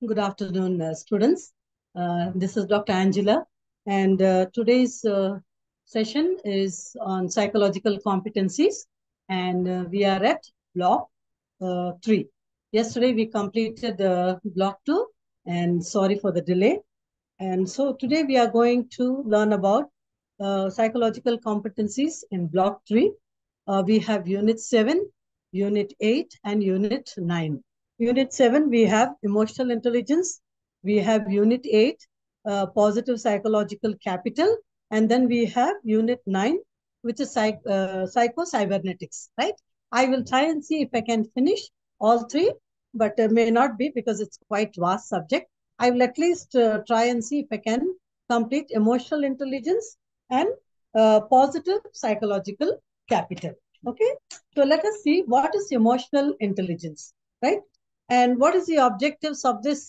Good afternoon, students. This is Dr. Angela, and today's session is on psychological competencies, and we are at block 3. Yesterday, we completed block 2, and sorry for the delay. And so today, we are going to learn about psychological competencies in block 3. We have Unit 7, Unit 8, and Unit 9. Unit 7, we have emotional intelligence. We have Unit 8, positive psychological capital. And then we have Unit 9, which is psycho-cybernetics, right? I will try and see if I can finish all three, but may not be because it's quite vast subject. I will at least try and see if I can complete emotional intelligence and positive psychological capital. Okay, so let us see what is emotional intelligence, right? And what is the objectives of this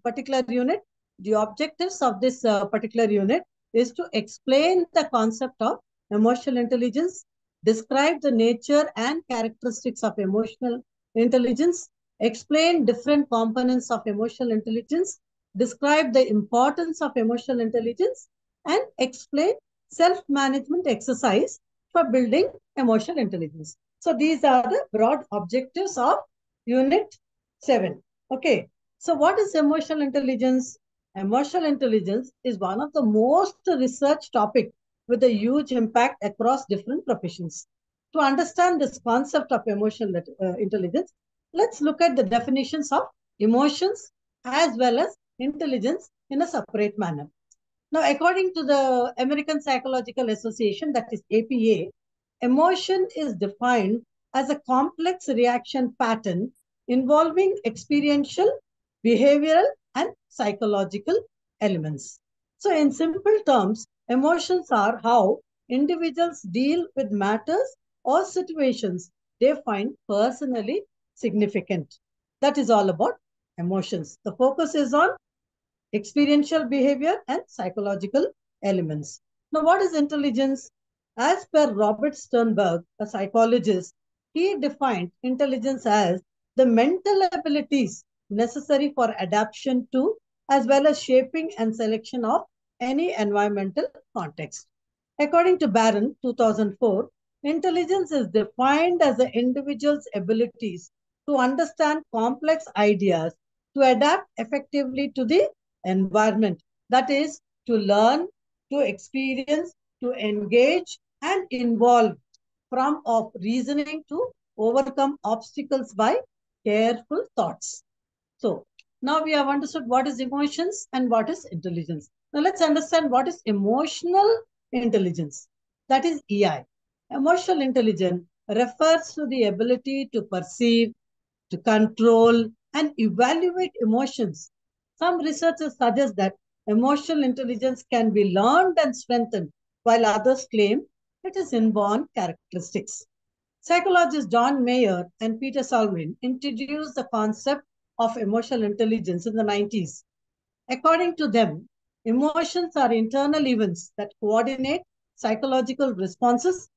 particular unit? The objectives of this particular unit is to explain the concept of emotional intelligence, describe the nature and characteristics of emotional intelligence, explain different components of emotional intelligence, describe the importance of emotional intelligence, and explain self-management exercise for building emotional intelligence. So these are the broad objectives of Unit 7. Okay. So what is emotional intelligence? Emotional intelligence is one of the most researched topic with a huge impact across different professions. To understand this concept of emotional intelligence, let's look at the definitions of emotions as well as intelligence in a separate manner. Now, according to the American Psychological Association, that is APA, emotion is defined as a complex reaction pattern involving experiential, behavioral, and psychological elements. So, in simple terms, emotions are how individuals deal with matters or situations they find personally significant. That is all about emotions. The focus is on experiential behavior and psychological elements. Now, what is intelligence? As per Robert Sternberg, a psychologist, he defined intelligence as the mental abilities necessary for adaptation to, as well as shaping and selection of any environmental context. According to Barron, 2004, intelligence is defined as the individual's abilities to understand complex ideas, to adapt effectively to the environment. That is, to learn, to experience, to engage, and involve from of reasoning to overcome obstacles by careful thoughts. So now we have understood what is emotions and what is intelligence. Now let's understand what is emotional intelligence. That is EI. Emotional intelligence refers to the ability to perceive, to control, and evaluate emotions. Some researchers suggest that emotional intelligence can be learned and strengthened, while others claim it is inborn characteristics. Psychologists John Mayer and Peter Salvin introduced the concept of emotional intelligence in the 90s. According to them, emotions are internal events that coordinate psychological responses,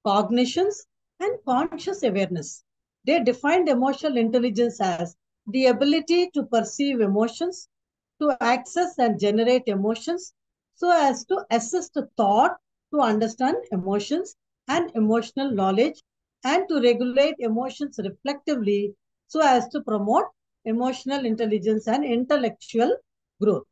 cognitions, and conscious awareness. They defined emotional intelligence as the ability to perceive emotions, to access and generate emotions, so as to assist thought, to understand emotions and emotional knowledge, and to regulate emotions reflectively, so as to promote emotional intelligence and intellectual growth.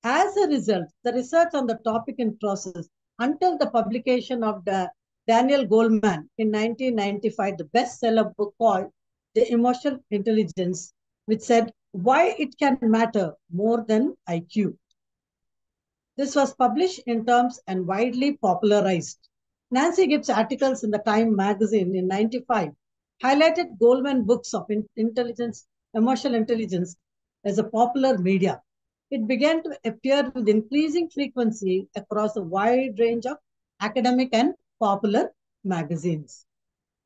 As a result, the research on the topic in process until the publication of the Daniel Goleman in 1995, the bestseller book called The Emotional Intelligence, which said why it can matter more than IQ. This was published in terms and widely popularized. Nancy Gibbs' articles in the Time magazine in 95 highlighted Goleman books of intelligence, emotional intelligence as a popular media. It began to appear with increasing frequency across a wide range of academic and popular magazines.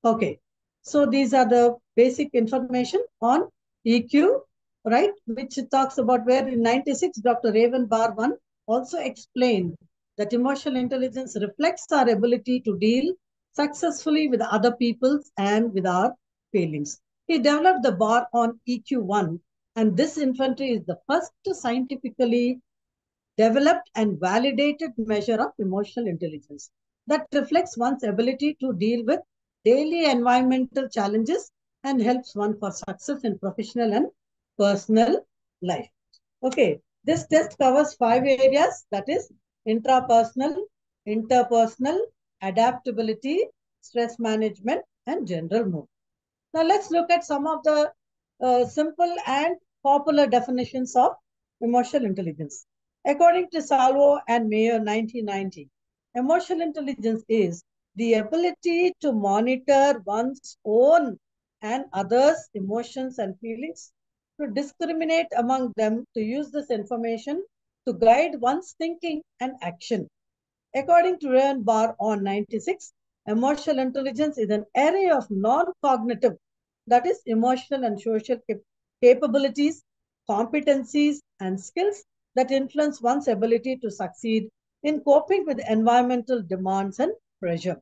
Okay, so these are the basic information on EQ, right? Which talks about where in 96, Dr. Raven Barwan also explained that emotional intelligence reflects our ability to deal successfully with other people's and with our feelings. He developed the bar on EQ1 And this infantry is the first scientifically developed and validated measure of emotional intelligence that reflects one's ability to deal with daily environmental challenges and helps one for success in professional and personal life. Okay, this test covers 5 areas, that is intrapersonal, interpersonal, adaptability, stress management, and general mood. Now let's look at some of the simple and popular definitions of emotional intelligence. According to Salvo and Mayer 1990, emotional intelligence is the ability to monitor one's own and others' emotions and feelings, to discriminate among them, to use this information to guide one's thinking and action. According to Ryan Barr on 96, emotional intelligence is an array of non-cognitive, that is emotional and social capabilities, competencies, and skills that influence one's ability to succeed in coping with environmental demands and pressure.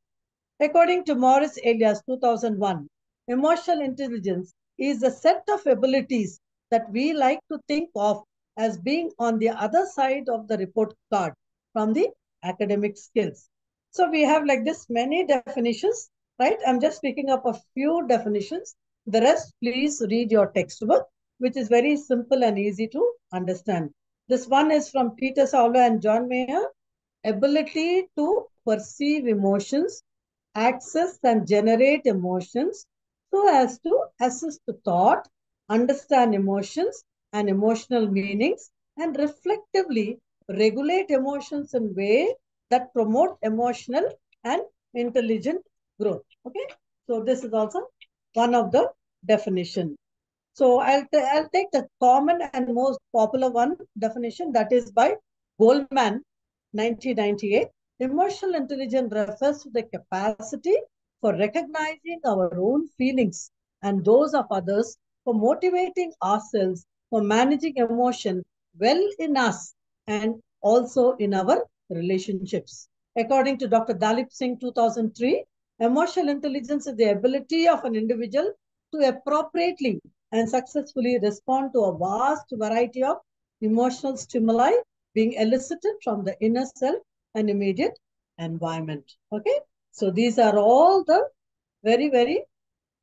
According to Morris Elias 2001, emotional intelligence is a set of abilities that we like to think of as being on the other side of the report card from the academic skills. So we have like this many definitions, right? I'm just picking up a few definitions. The rest, please read your textbook, which is very simple and easy to understand. This one is from Peter Sauler and John Mayer. Ability to perceive emotions, access and generate emotions so as to assist thought, understand emotions and emotional meanings, and reflectively regulate emotions in way that promote emotional and intelligent growth. Okay, so this is also one of the definition. So I'll take the common and most popular one definition, that is by Goldman, 1998. Emotional intelligence refers to the capacity for recognizing our own feelings and those of others, for motivating ourselves, for managing emotion well in us and also in our relationships. According to Dr. Dalip Singh, 2003, emotional intelligence is the ability of an individual to appropriately and successfully respond to a vast variety of emotional stimuli being elicited from the inner self and immediate environment. Okay, so these are all the very, very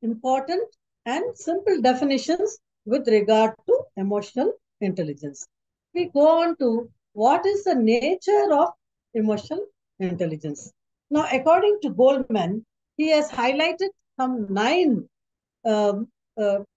important and simple definitions with regard to emotional intelligence. We go on to what is the nature of emotional intelligence. Now, according to Goldman, he has highlighted some um,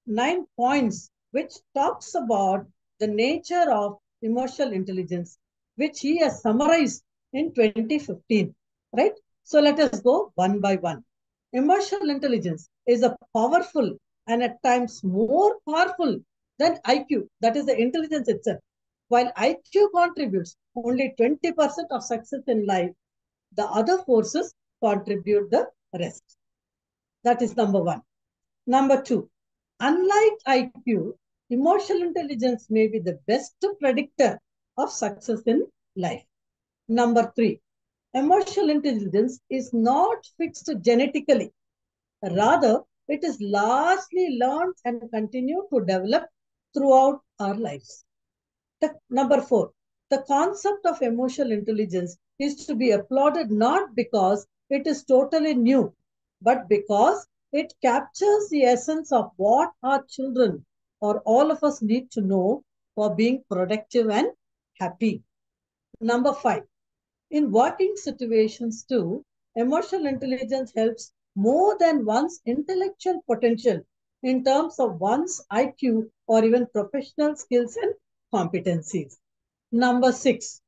9 points which talks about the nature of emotional intelligence, which he has summarized in 2015, right? So let us go one by one. Emotional intelligence is a powerful and at times more powerful than IQ, that is the intelligence itself. While IQ contributes only 20% of success in life, the other forces contribute the rest. That is number one. Number two, unlike IQ, emotional intelligence may be the best predictor of success in life. Number three, emotional intelligence is not fixed genetically. Rather, it is largely learned and continue to develop throughout our lives. Number four, the concept of emotional intelligence is to be applauded not because it is totally new, but because it captures the essence of what our children or all of us need to know for being productive and happy. Number five, in working situations too, emotional intelligence helps more than one's intellectual potential in terms of one's IQ or even professional skills and competencies. Number six,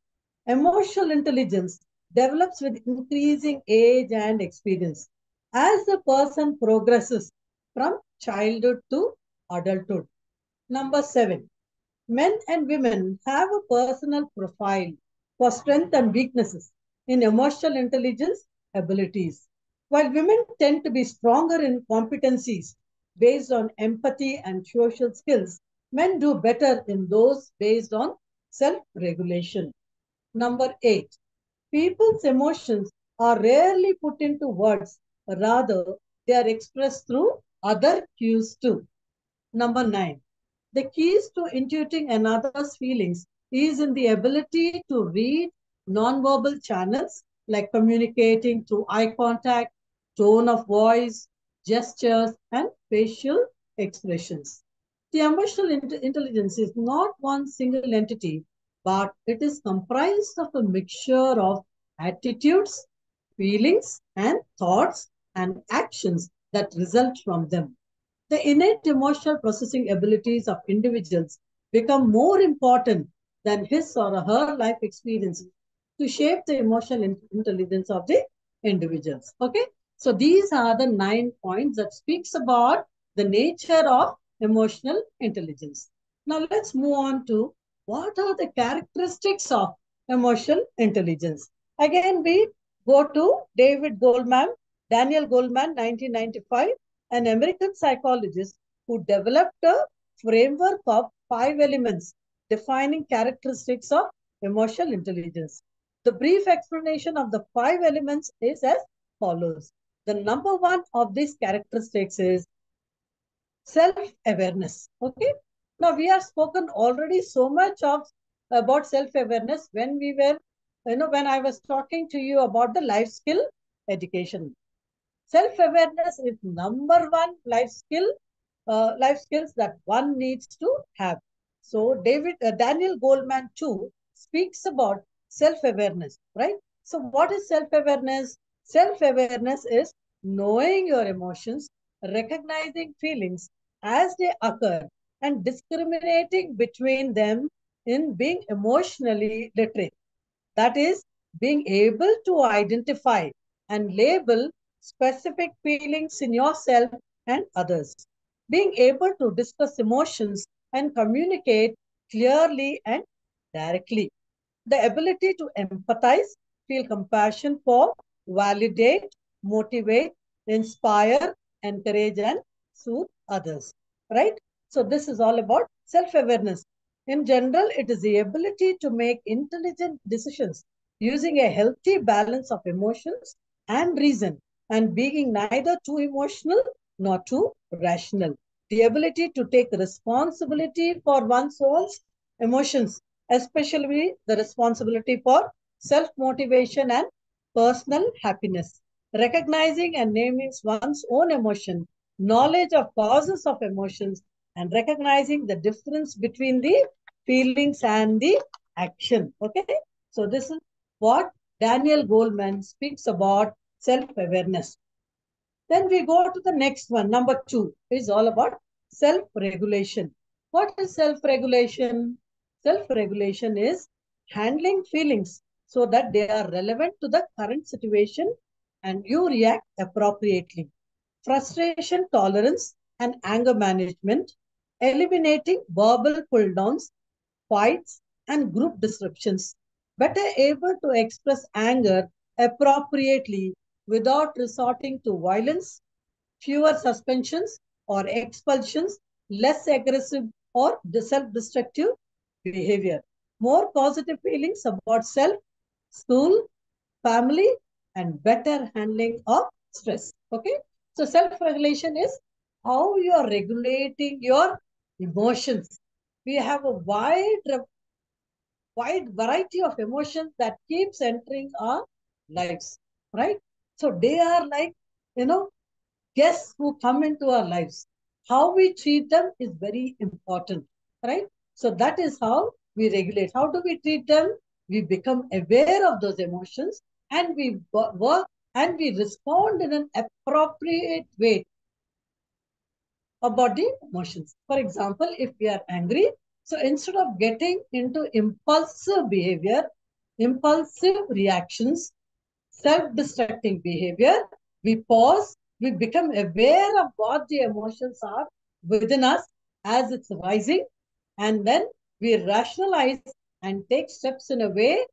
emotional intelligence develops with increasing age and experience. As the person progresses from childhood to adulthood. Number seven, men and women have a personal profile for strengths and weaknesses in emotional intelligence abilities. While women tend to be stronger in competencies based on empathy and social skills, men do better in those based on self-regulation. Number eight, people's emotions are rarely put into words, rather, they are expressed through other cues too. Number nine, The keys to intuiting another's feelings is in the ability to read nonverbal channels like communicating through eye contact, tone of voice, gestures, and facial expressions. The emotional intelligence is not one single entity, but it is comprised of a mixture of attitudes, feelings, and thoughts and actions that result from them. The innate emotional processing abilities of individuals become more important than his or her life experiences to shape the emotional intelligence of the individuals. Okay, so these are the 9 points that speaks about the nature of emotional intelligence. Now let's move on to what are the characteristics of emotional intelligence. Again, we go to Daniel Goleman, 1995, an American psychologist who developed a framework of 5 elements defining characteristics of emotional intelligence. The brief explanation of the 5 elements is as follows. The number one of these characteristics is self-awareness. Okay. Now we have spoken already so much of about self-awareness when we were, when I was talking to you about the life skill education. Self-awareness is number one life skills that one needs to have. So Daniel Goleman too speaks about self-awareness, right? So what is self-awareness? Self-awareness is knowing your emotions, recognizing feelings as they occur, and discriminating between them in being emotionally literate. That is, being able to identify and label specific feelings in yourself and others. Being able to discuss emotions and communicate clearly and directly. The ability to empathize, feel compassion for, validate, motivate, inspire, encourage, and soothe others. Right? So, this is all about self awareness. In general, it is the ability to make intelligent decisions using a healthy balance of emotions and reason, and being neither too emotional nor too rational. The ability to take responsibility for one's own emotions, especially the responsibility for self-motivation and personal happiness. Recognizing and naming one's own emotion, knowledge of causes of emotions, and recognizing the difference between the feelings and the action. Okay, so this is what Daniel Goleman speaks about self-awareness. Then we go to the next one. Number 2 is all about self-regulation. What is self-regulation? Self-regulation is handling feelings so that they are relevant to the current situation and you react appropriately. Frustration tolerance and anger management, eliminating verbal pull downs, fights, and group disruptions. Better able to express anger appropriately without resorting to violence, fewer suspensions or expulsions, less aggressive or self-destructive behavior, more positive feelings about self, school, family, and better handling of stress. Okay, so self-regulation is how you are regulating your emotions. We have a wide variety of emotions that keeps entering our lives, right? So they are like, you know, guests who come into our lives. How we treat them is very important, right? So that is how we regulate. How do we treat them? We become aware of those emotions and we work and we respond in an appropriate way about the emotions. For example, if we are angry, so instead of getting into impulsive behavior, impulsive reactions, self-destructing behavior, we pause, we become aware of what the emotions are within us as it's rising, and then we rationalize and take steps in a way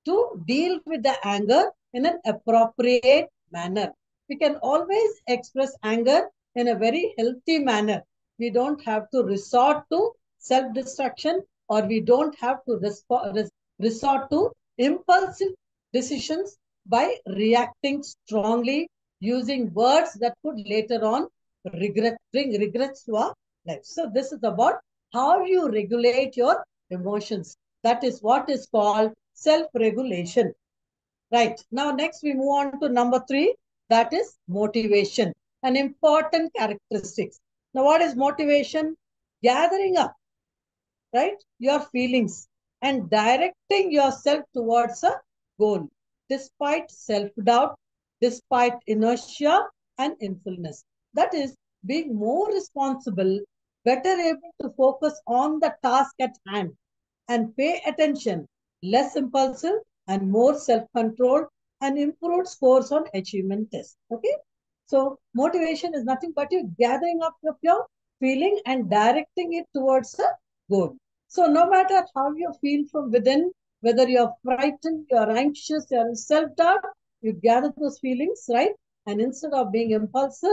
to deal with the anger in an appropriate manner. We can always express anger in a very healthy manner. We don't have to resort to self-destruction or we don't have to resort to impulsive decisions by reacting strongly using words that could later on bring regrets to our lives. So this is about how you regulate your emotions. That is what is called self-regulation. Right. Now, next we move on to number 3. That is motivation, an important characteristics. Now, what is motivation? Gathering up, right, your feelings and directing yourself towards a goal, despite self-doubt, despite inertia and influence. That is being more responsible, better able to focus on the task at hand and pay attention, less impulsive and more self-controlled and improved scores on achievement tests. Okay. So motivation is nothing but you gathering up of your feeling and directing it towards a goal. So no matter how you feel from within, whether you're frightened, you're anxious, you're in self-doubt, you gather those feelings, right? And instead of being impulsive,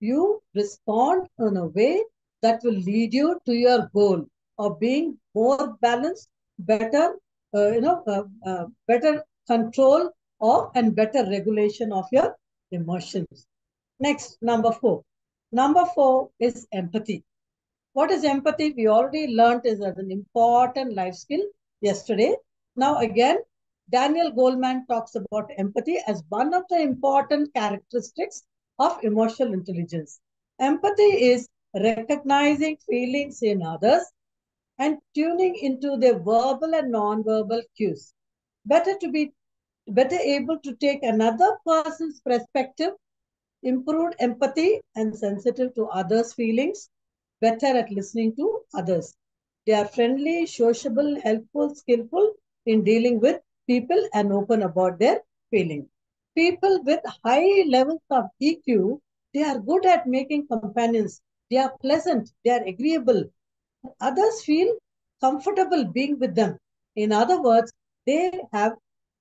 you respond in a way that will lead you to your goal of being more balanced, better, better control of and better regulation of your emotions. Next, number 4. Number 4 is empathy. What is empathy? We already learned is as an important life skill yesterday. Now again, Daniel Goleman talks about empathy as one of the important characteristics of emotional intelligence. Empathy is recognizing feelings in others and tuning into their verbal and non-verbal cues. Better to be better able to take another person's perspective, improved empathy and sensitive to others' feelings, better at listening to others. They are friendly, sociable, helpful, skillful in dealing with people and open about their feelings. People with high levels of EQ, they are good at making companions. They are pleasant, they are agreeable. Others feel comfortable being with them. In other words, they have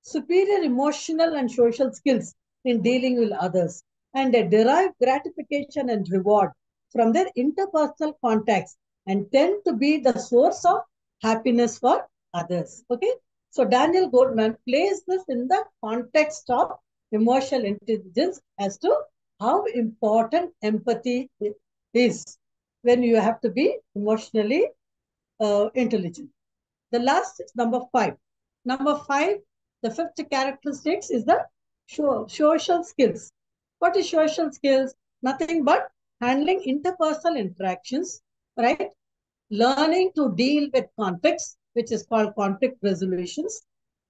superior emotional and social skills in dealing with others, and they derive gratification and reward from their interpersonal contacts and tend to be the source of happiness for others. Okay, so Daniel Goldman places this in the context of emotional intelligence as to how important empathy is when you have to be emotionally intelligent. The last is number 5. Number 5, the fifth characteristics is the social skills. What is social skills? Nothing but handling interpersonal interactions, right? Learning to deal with conflicts, which is called conflict resolutions,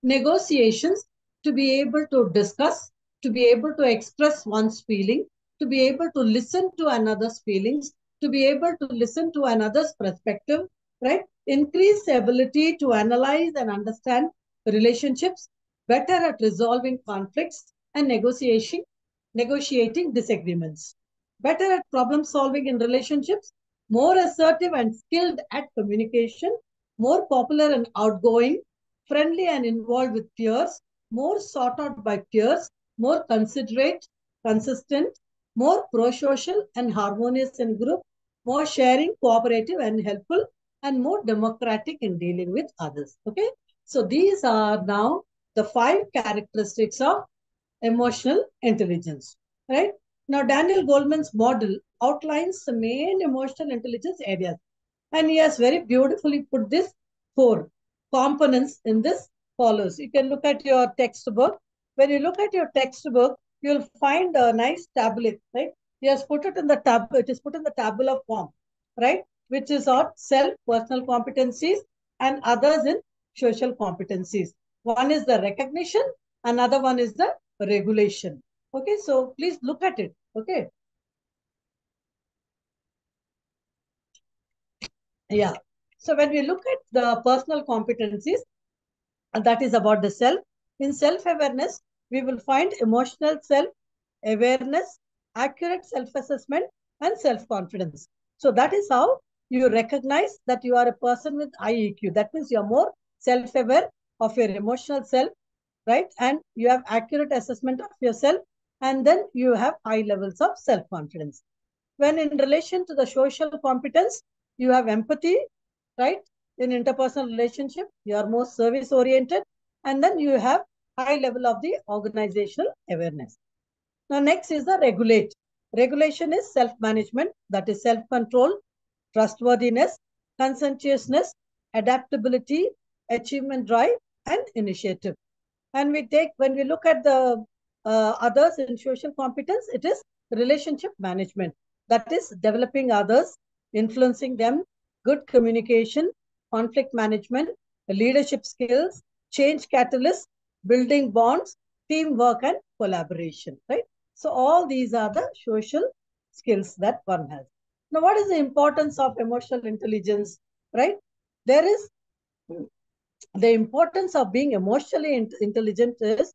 negotiations, to be able to discuss, to be able to express one's feeling, to be able to listen to another's feelings, to be able to listen to another's perspective, right? Increase the ability to analyze and understand relationships, better at resolving conflicts and negotiating disagreements, better at problem solving in relationships, more assertive and skilled at communication, more popular and outgoing, friendly and involved with peers, more sought out by peers, more considerate, consistent, more pro-social and harmonious in group, more sharing, cooperative and helpful, and more democratic in dealing with others. Okay, so these are now the 5 characteristics of emotional intelligence, right? Now, Daniel Goleman's model outlines the main emotional intelligence areas, and he has very beautifully put this 4 components in this follows. You can look at your textbook. When you look at your textbook, you'll find a nice tablet, right? He has put it in the tab. It is put in the tabular form, right? Which is on self personal competencies and others in social competencies. One is the recognition, another one is the regulation. Okay, so please look at it. Okay, yeah. So when we look at the personal competencies, and that is about the self. In self-awareness, we will find emotional self-awareness, accurate self-assessment, and self-confidence. So that is how you recognize that you are a person with high EQ. That means you're more self-aware of your emotional self, right? And you have accurate assessment of yourself, and then you have high levels of self-confidence. When in relation to the social competence, you have empathy, right? In interpersonal relationship, you are more service oriented, and then you have high level of the organizational awareness. Now, next is the regulate. Regulation is self-management, that is self-control, trustworthiness, conscientiousness, adaptability, achievement drive, and initiative. And when we look at the others in social competence, it is relationship management. That is developing others, influencing them, good communication, conflict management, leadership skills, change catalyst, building bonds, teamwork, and collaboration, right? So all these are the social skills that one has. Now, what is the importance of emotional intelligence, right? There is the importance of being emotionally intelligent is,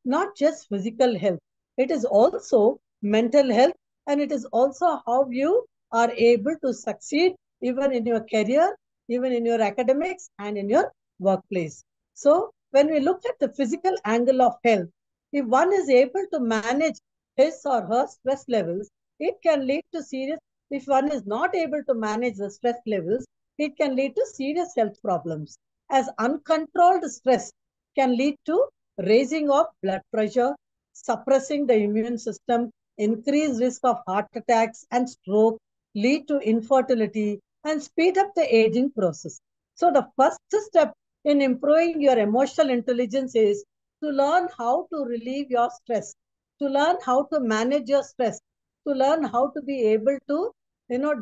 not just physical health. It is also mental health, and it is also how you are able to succeed even in your career, even in your academics and in your workplace. So when we look at the physical angle of health, if one is able to manage his or her stress levels, it can lead to serious, if one is not able to manage the stress levels, it can lead to serious health problems, as uncontrolled stress can lead to raising of blood pressure, suppressing the immune system, increased risk of heart attacks and stroke, lead to infertility, and speed up the aging process. So the first step in improving your emotional intelligence is to learn how to relieve your stress, to learn how to manage your stress, to learn how to be able to,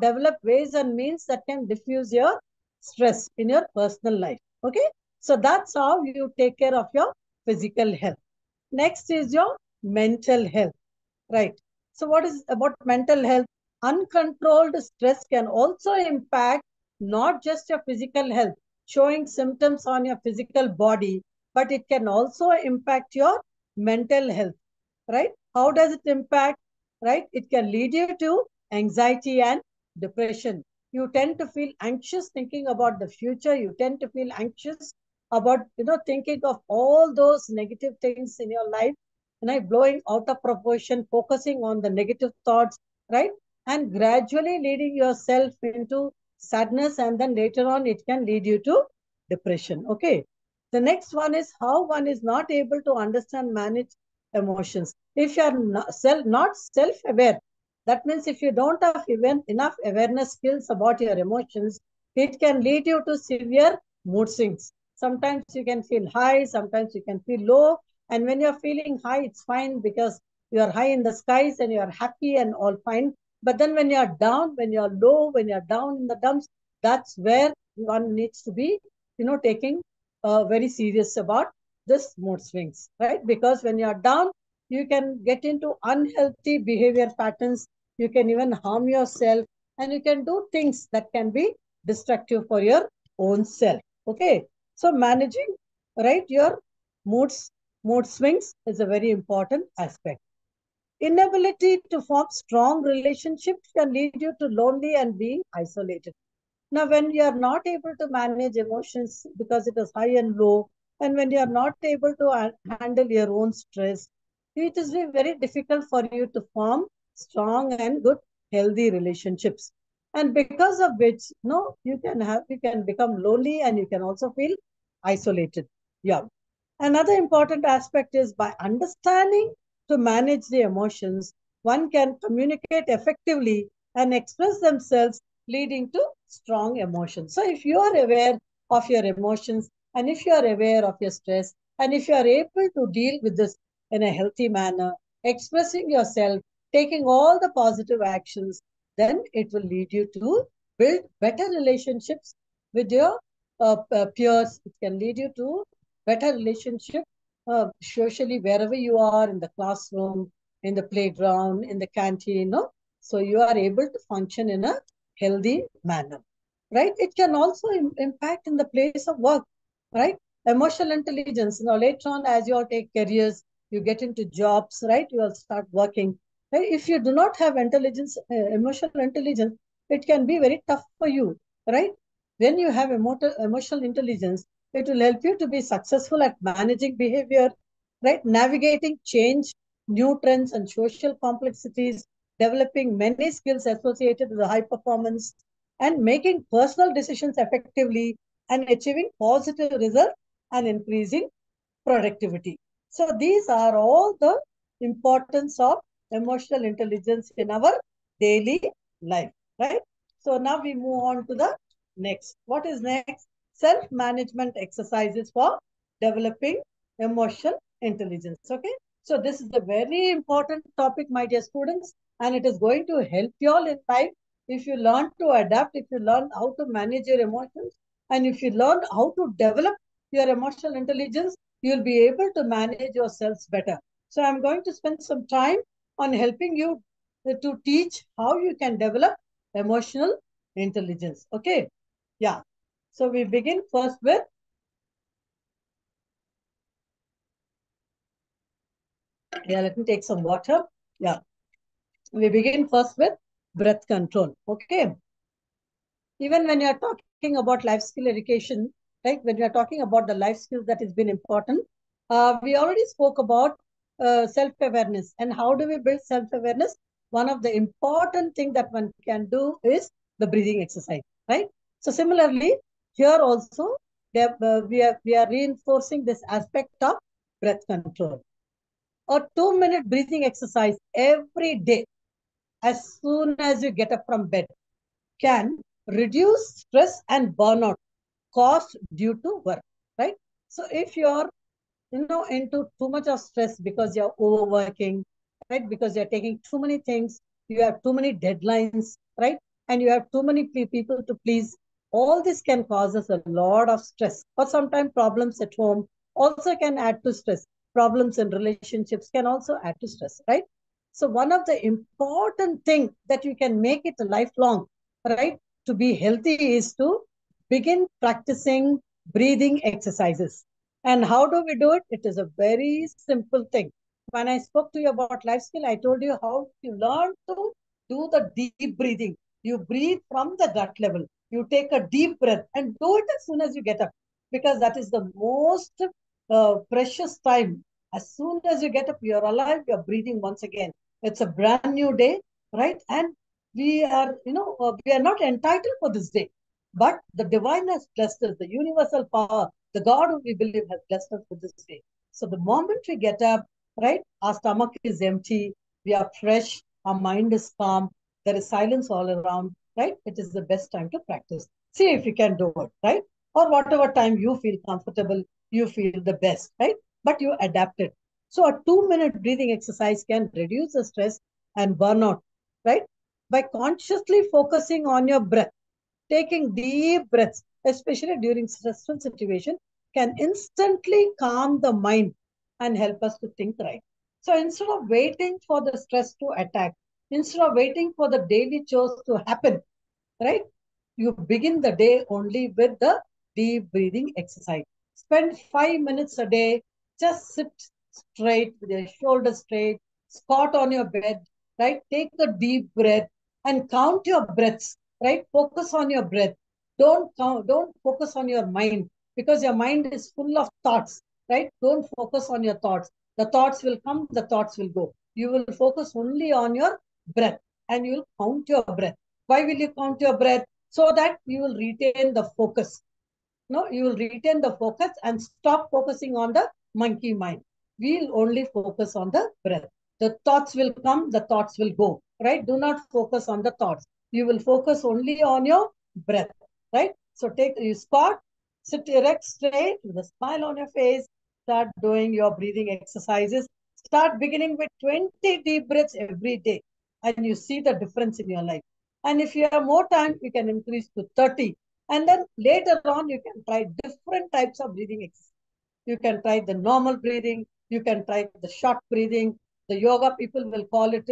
develop ways and means that can diffuse your stress in your personal life. Okay, so that's how you take care of your physical health. Next is your mental health, right? So what is about mental health? Uncontrolled stress can also impact not just your physical health, showing symptoms on your physical body, but it can also impact your mental health, right? How does it impact, right? It can lead you to anxiety and depression. You tend to feel anxious thinking about the future. You tend to feel anxious about, thinking of all those negative things in your life, blowing out of proportion, focusing on the negative thoughts, right? And gradually leading yourself into sadness, and then later on it can lead you to depression. Okay. The next one is how one is not able to understand, manage emotions. If you are not self-aware, that means if you don't have even enough awareness skills about your emotions, it can lead you to severe mood swings. Sometimes you can feel high, sometimes you can feel low. And when you're feeling high, it's fine because you are high in the skies and you are happy and all fine. But then when you're down, when you're low, when you're down in the dumps, that's where one needs to be, taking very serious about this mood swings, right? Because when you're down, you can get into unhealthy behavior patterns. You can even harm yourself, and you can do things that can be destructive for your own self. Okay. So managing, right, your moods, mood swings is a very important aspect. Inability to form strong relationships can lead you to lonely and being isolated. Now, when you are not able to manage emotions because it is high and low, and when you are not able to handle your own stress, it is very difficult for you to form strong and good, healthy relationships. And because of which, you can become lonely and you can also feel isolated. Yeah. Another important aspect is by understanding to manage the emotions, one can communicate effectively and express themselves, leading to strong emotions. So if you are aware of your emotions, and if you are aware of your stress, and if you are able to deal with this in a healthy manner, expressing yourself, taking all the positive actions, then it will lead you to build better relationships with your peers. It can lead you to better relationship socially, wherever you are, in the classroom, in the playground, in the canteen, so you are able to function in a healthy manner, right? It can also impact in the place of work, right? Emotional intelligence, later on as you all take careers, you get into jobs, right? You will start working, right? If you do not have intelligence, emotional intelligence, it can be very tough for you, right? When you have emotional intelligence, it will help you to be successful at managing behavior, right? Navigating change, new trends and social complexities, developing many skills associated with high performance, and making personal decisions effectively, and achieving positive results and increasing productivity. So these are all the importance of emotional intelligence in our daily life, right? So now we move on to the next. What is next? Self-management exercises for developing emotional intelligence. Okay. So this is a very important topic, my dear students, and it is going to help you all in life if you learn to adapt, if you learn how to manage your emotions, and if you learn how to develop your emotional intelligence, you'll be able to manage yourselves better. So I'm going to spend some time on helping you to teach how you can develop emotional intelligence. Okay. Yeah. So we begin first with let me take some water. Yeah. We begin first with breath control. Okay. Even when you are talking about life skill education, right? When we are talking about the life skills that has been important, we already spoke about self-awareness. And how do we build self-awareness? One of the important thing that one can do is the breathing exercise, right? So similarly, here also, we are reinforcing this aspect of breath control. A 2-minute breathing exercise every day as soon as you get up from bed can reduce stress and burnout caused due to work, right? So if you're into too much of stress because you're overworking, right? Because you're taking too many things, you have too many deadlines, right? And you have too many people to please. All this can cause us a lot of stress, or sometimes problems at home also can add to stress. Problems in relationships can also add to stress, right? So one of the important thing that you can make it a lifelong, right, to be healthy is to begin practicing breathing exercises. And how do we do it? It is a very simple thing. When I spoke to you about life skill, I told you how to learn to do the deep breathing. You breathe from the gut level. You take a deep breath and do it as soon as you get up, because that is the most precious time. As soon as you get up, you're alive, you're breathing once again. It's a brand new day, right? And we are not entitled for this day, but the divine has blessed us, the universal power, the God who we believe has blessed us with this day. So the moment we get up, right, our stomach is empty, we are fresh, our mind is calm, there is silence all around, right? It is the best time to practice. See if you can do it, right? Or whatever time you feel comfortable, you feel the best, right? But you adapt it. So a 2-minute breathing exercise can reduce the stress and burnout, right? By consciously focusing on your breath, taking deep breaths, especially during stressful situation, can instantly calm the mind and help us to think right. So instead of waiting for the stress to attack, instead of waiting for the daily chores to happen, right? You begin the day only with the deep breathing exercise. Spend 5 minutes a day, just sit straight with your shoulders straight, squat on your bed, right? Take a deep breath and count your breaths, right? Focus on your breath. Don't focus on your mind, because your mind is full of thoughts, right? Don't focus on your thoughts. The thoughts will come, the thoughts will go. You will focus only on your breath, and you will count your breath. Why will you count your breath? So that you will retain the focus. No, you will retain the focus and stop focusing on the monkey mind. We'll only focus on the breath. The thoughts will come, the thoughts will go, right? Do not focus on the thoughts. You will focus only on your breath, right? So you squat, sit erect straight with a smile on your face, start doing your breathing exercises. Start beginning with 20 deep breaths every day, and you see the difference in your life. And if you have more time, you can increase to 30. And then later on, you can try different types of breathing exercise. You can try the normal breathing. You can try the short breathing. The yoga people will call it,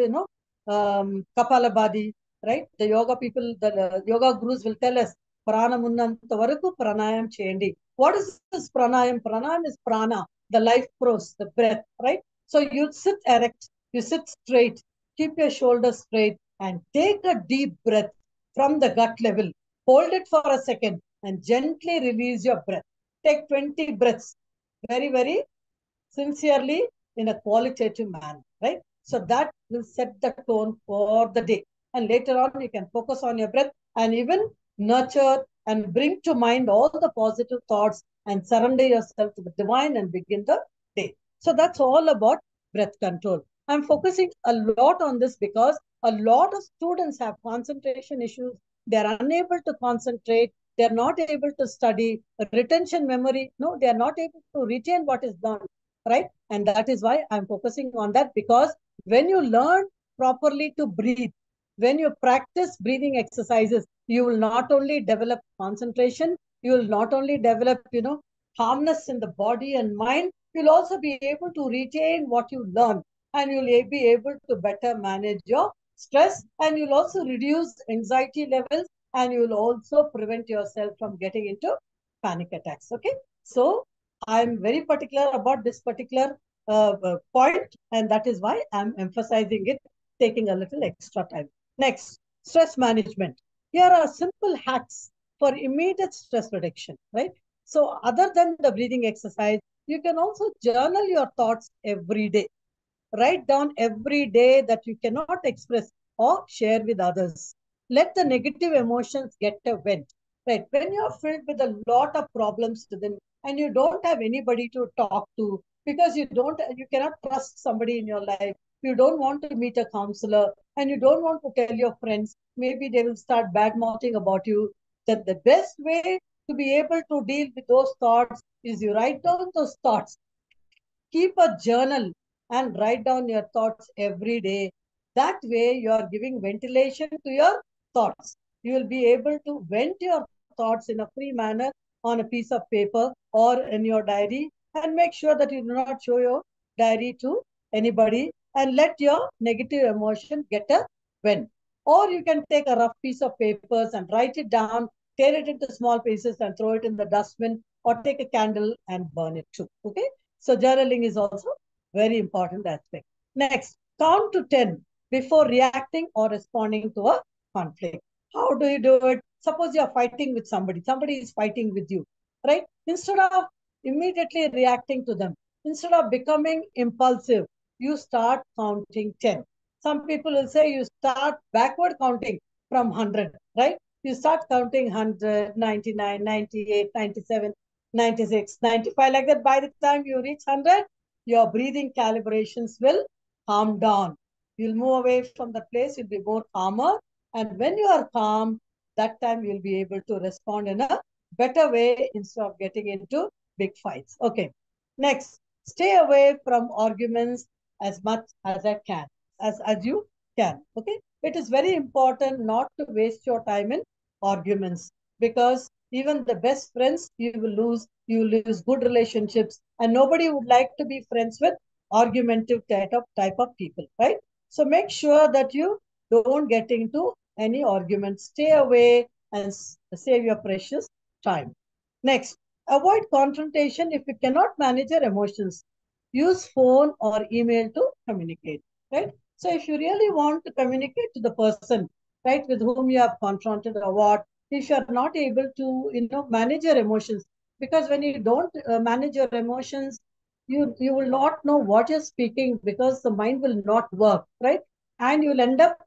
Kapalabhati, right? The yoga people, the yoga gurus will tell us, Prana Munnanta Varaku Pranayam Chendi. What is this pranayam? Pranayam is prana, the life force, the breath, right? So you sit erect, you sit straight, keep your shoulders straight, and take a deep breath from the gut level. Hold it for a second and gently release your breath. Take 20 breaths very, very sincerely in a qualitative manner, right? So that will set the tone for the day. And later on, you can focus on your breath and even nurture and bring to mind all the positive thoughts and surrender yourself to the divine and begin the day. So that's all about breath control. I'm focusing a lot on this because a lot of students have concentration issues. They're unable to concentrate. They are not able to study. Retention memory, no, they are not able to retain what is done, right? And that is why I'm focusing on that, because when you learn properly to breathe, when you practice breathing exercises, you will not only develop concentration, you will not only develop, calmness in the body and mind, you'll also be able to retain what you learn, and you'll be able to better manage your stress, and you'll also reduce anxiety levels, and you'll also prevent yourself from getting into panic attacks. Okay. So I'm very particular about this particular point, and that is why I'm emphasizing it, taking a little extra time. Next, stress management. Here are simple hacks for immediate stress reduction, right? So other than the breathing exercise, you can also journal your thoughts every day. Write down every day that you cannot express or share with others. Let the negative emotions get a vent. Right. When you're filled with a lot of problems within and you don't have anybody to talk to, because you cannot trust somebody in your life. You don't want to meet a counselor and you don't want to tell your friends. Maybe they will start bad mouthing about you. That the best way to be able to deal with those thoughts is you write down those thoughts. Keep a journal and write down your thoughts every day. That way, you are giving ventilation to your thoughts. You will be able to vent your thoughts in a free manner on a piece of paper or in your diary, and make sure that you do not show your diary to anybody and let your negative emotion get a vent. Or you can take a rough piece of papers and write it down, tear it into small pieces and throw it in the dustbin, or take a candle and burn it too. Okay. So journaling is also very important aspect. Next, count to 10 before reacting or responding to a conflict. How do you do it? Suppose you are fighting with somebody. Somebody is fighting with you, right? Instead of immediately reacting to them, instead of becoming impulsive, you start counting 10. Some people will say you start backward counting from 100, right? You start counting 100, 99, 98, 97, 96, 95, like that. By the time you reach 100, your breathing calibrations will calm down. You'll move away from the place, you'll be more calmer. And when you are calm, that time you'll be able to respond in a better way instead of getting into big fights. Okay. Next, stay away from arguments as much as I can, as you can. Okay. It is very important not to waste your time in arguments, because even the best friends you lose good relationships, and nobody would like to be friends with argumentative type of people, right? So make sure that you don't get into any arguments. Stay away and save your precious time. Next, avoid confrontation if you cannot manage your emotions. Use phone or email to communicate, right? So if you really want to communicate to the person, right, with whom you have confronted or what, if you are not able to, manage your emotions, because when you don't manage your emotions, you will not know what you're speaking, because the mind will not work, right? And you'll end up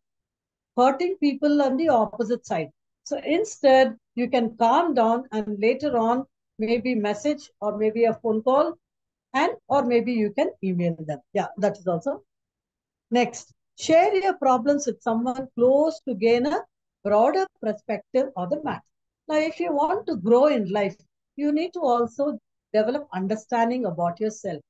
hurting people on the opposite side. So instead, you can calm down and later on, maybe message or maybe a phone call, and or maybe you can email them. Yeah, that is also. Next, share your problems with someone close to gain a broader perspective of the matter. Now, if you want to grow in life, you need to also develop understanding about yourself.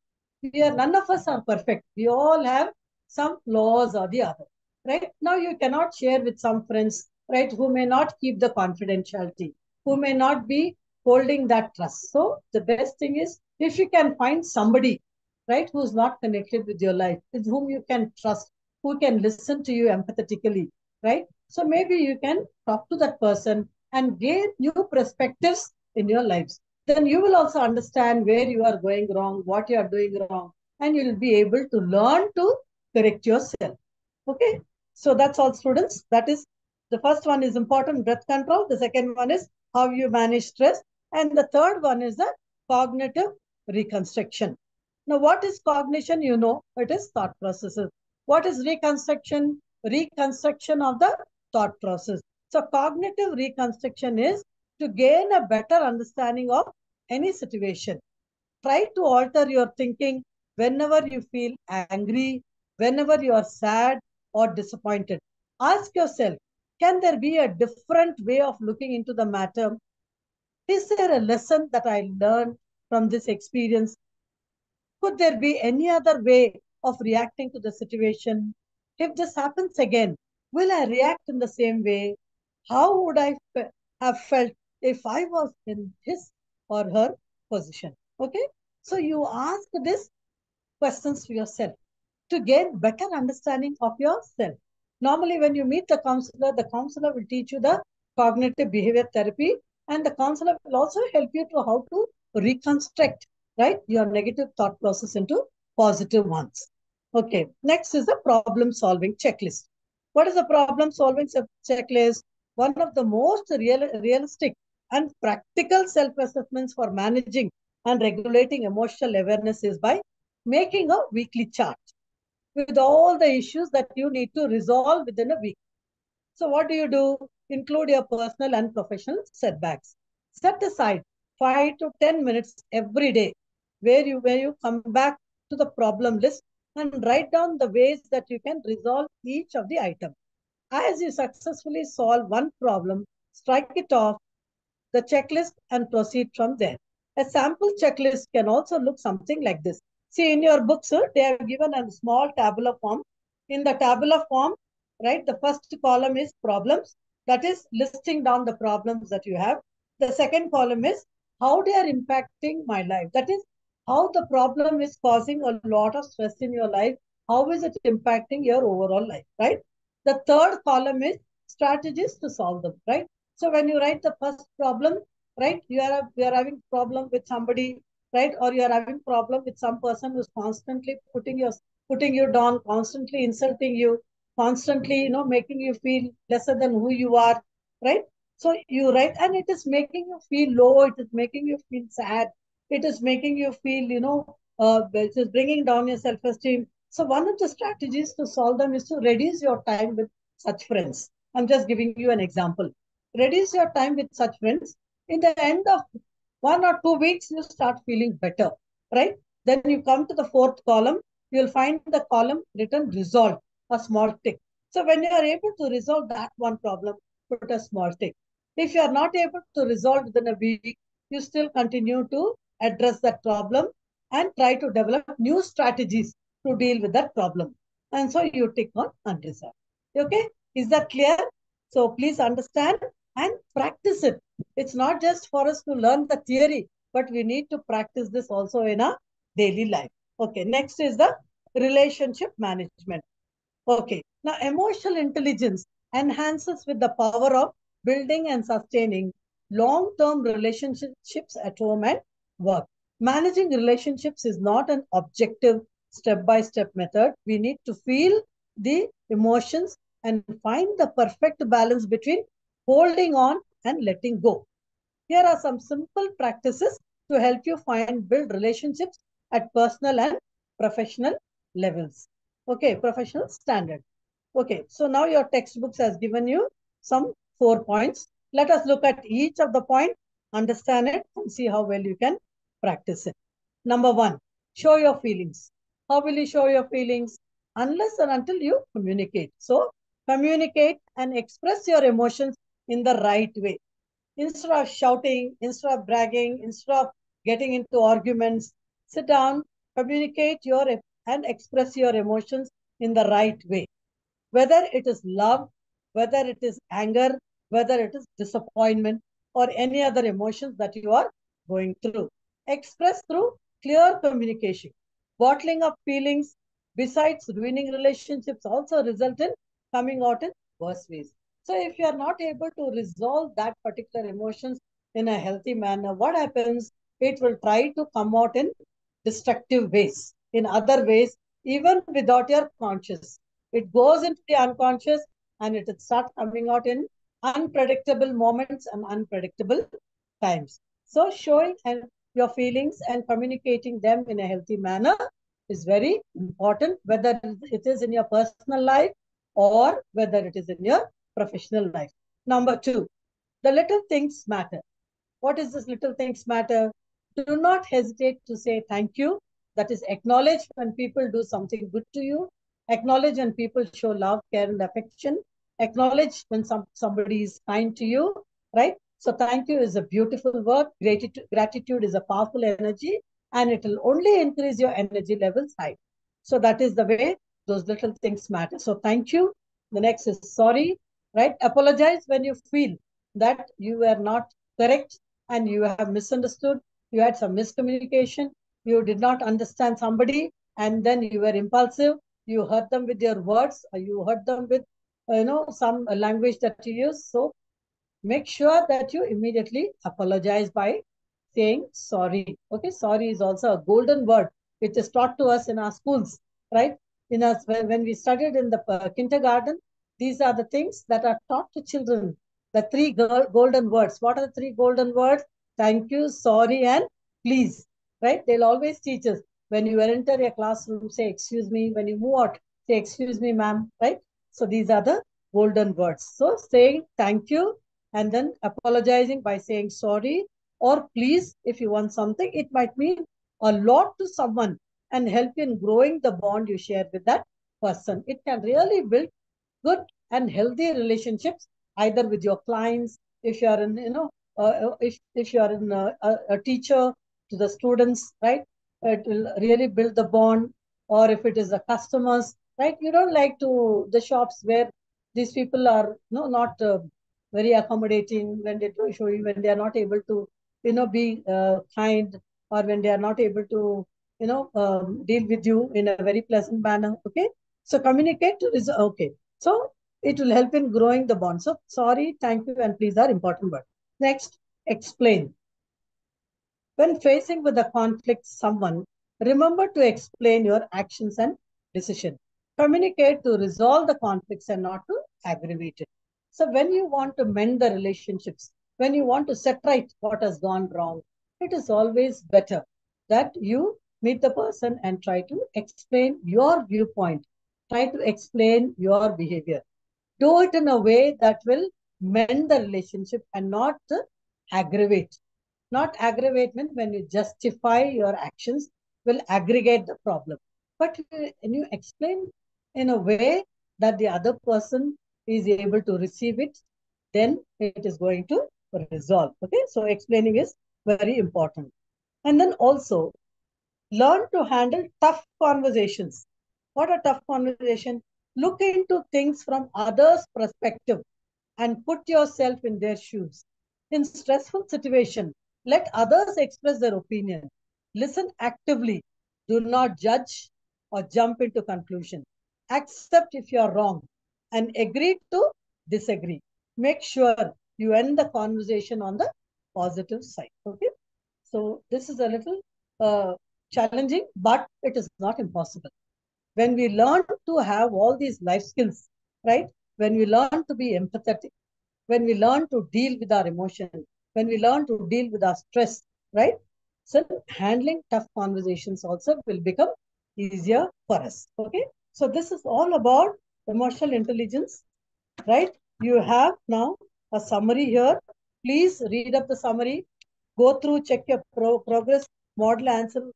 None of us are perfect. We all have some flaws or the other, right? Now, you cannot share with some friends, right, who may not keep the confidentiality, who may not be holding that trust. So, the best thing is if you can find somebody, right, who's not connected with your life, with whom you can trust, who can listen to you empathetically, right? So maybe you can talk to that person and gain new perspectives in your lives. Then you will also understand where you are going wrong, what you are doing wrong, and you will be able to learn to correct yourself. Okay. So that's all, students. That is, the first one is important, breath control. The second one is how you manage stress. And the third one is the cognitive reconstruction. Now, what is cognition? You know, it is thought processes. What is reconstruction? Reconstruction of the thought process. So, cognitive reconstruction is to gain a better understanding of any situation. Try to alter your thinking whenever you feel angry, whenever you are sad or disappointed. Ask yourself, can there be a different way of looking into the matter? Is there a lesson that I learned from this experience? Could there be any other way of reacting to the situation? If this happens again, will I react in the same way? How would I have felt if I was in his or her position? Okay. So you ask these questions to yourself to gain better understanding of yourself. Normally, when you meet the counselor will teach you the cognitive behavior therapy, and the counselor will also help you to how to reconstruct, right, your negative thought process into positive ones. Okay, next is the problem solving checklist. What is the problem solving checklist? One of the most realistic and practical self assessments for managing and regulating emotional awareness is by making a weekly chart with all the issues that you need to resolve within a week. So what do you do? Include your personal and professional setbacks. Set aside 5 to 10 minutes every day where you come back to the problem list and write down the ways that you can resolve each of the item. As you successfully solve one problem, strike it off the checklist and proceed from there. A sample checklist can also look something like this. See, in your books, they have given a small tabular form. In the tabular form, right, the first column is problems. That is listing down the problems that you have. The second column is how they are impacting my life. That is how the problem is causing a lot of stress in your life. How is it impacting your overall life, right? The third column is strategies to solve them, right? So when you write the first problem, right, you are having problem with somebody, right, or you are having problem with some person who's constantly putting you down, constantly insulting you, constantly making you feel lesser than who you are, right? So you write, and it is making you feel low. It is making you feel sad. It is making you feel it is bringing down your self esteem. So one of the strategies to solve them is to reduce your time with such friends. I'm just giving you an example. Reduce your time with such friends. In the end of 1 or 2 weeks, you start feeling better, right? Then you come to the fourth column. You'll find the column written resolved, a small tick. So when you are able to resolve that one problem, put a small tick. If you are not able to resolve within a week, you still continue to address that problem and try to develop new strategies to deal with that problem. And so you tick on unresolved. Okay? Is that clear? So please understand and practice it. It's not just for us to learn the theory, but we need to practice this also in our daily life. Okay, next is the relationship management. Okay, now emotional intelligence enhances with the power of building and sustaining long-term relationships at home and work. Managing relationships is not an objective step-by-step method. We need to feel the emotions and find the perfect balance between holding on and letting go. Here are some simple practices to help you build relationships at personal and professional levels. Okay, professional standard. Okay, so now your textbooks has given you some 4 points. Let us look at each of the point, understand it, and see how well you can practice it. Number one, show your feelings. How will you show your feelings? Unless and until you communicate. So, communicate and express your emotions in the right way. Instead of shouting, instead of bragging, instead of getting into arguments, sit down, communicate and express your emotions in the right way. Whether it is love, whether it is anger, whether it is disappointment, or any other emotions that you are going through. Express through clear communication. Bottling up feelings, besides ruining relationships, also result in coming out in worse ways. So if you are not able to resolve that particular emotions in a healthy manner, what happens? It will try to come out in destructive ways, in other ways, even without your conscious. It goes into the unconscious and it will start coming out in unpredictable moments and unpredictable times. So showing your feelings and communicating them in a healthy manner is very important, whether it is in your personal life or whether it is in your professional life. Number two, the little things matter. What is this little things matter? Do not hesitate to say thank you. That is, acknowledge when people do something good to you. Acknowledge when people show love, care, and affection. Acknowledge when somebody is kind to you, right? So thank you is a beautiful word. Gratitude is a powerful energy, and it will only increase your energy levels high. So that is the way those little things matter. So thank you. The next is sorry, right? Apologize when you feel that you were not correct and you have misunderstood. You had some miscommunication. You did not understand somebody, and then you were impulsive. You hurt them with your words, or you hurt them with some language that you use. So make sure that you immediately apologize by saying sorry. Okay, sorry is also a golden word which is taught to us in our schools, right? In us when we studied in the kindergarten, these are the things that are taught to children. The three golden words. What are the three golden words? Thank you, sorry, and please. Right? They'll always teach us. When you enter a classroom, say excuse me. When you move out, say excuse me, ma'am. Right? So these are the golden words. So saying thank you and then apologizing by saying sorry or please if you want something, it might mean a lot to someone and help in growing the bond you share with that person. It can really build good and healthy relationships either with your clients, if you are in if you are in a teacher to the students, right? It will really build the bond. Or if it is the customers, right? You don't like to the shops where these people are not very accommodating, when they do show you, when they are not able to be kind, or when they are not able to deal with you in a very pleasant manner. Okay, so communicate to this. Okay, so it will help in growing the bond. So sorry, thank you, and please are important words. Next, explain. When facing with a conflict someone, remember to explain your actions and decision. Communicate to resolve the conflicts and not to aggravate it. So when you want to mend the relationships, when you want to set right what has gone wrong, it is always better that you meet the person and try to explain your viewpoint, try to explain your behavior. Do it in a way that will mend the relationship and not aggravate. Not aggravation when you justify your actions will aggregate the problem. But when you explain in a way that the other person is able to receive it, then it is going to resolve. Okay, so explaining is very important. And then also learn to handle tough conversations. What a tough conversation. Look into things from others' perspective and put yourself in their shoes. In stressful situation, let others express their opinion. Listen actively. Do not judge or jump into conclusion. Accept if you are wrong and agree to disagree. Make sure you end the conversation on the positive side. Okay. So this is a little challenging, but it is not impossible. When we learn to have all these life skills, right? When we learn to be empathetic, when we learn to deal with our emotion, when we learn to deal with our stress, right? So handling tough conversations also will become easier for us. Okay. So this is all about emotional intelligence, right? You have now a summary here. Please read up the summary, go through, check your progress, model answer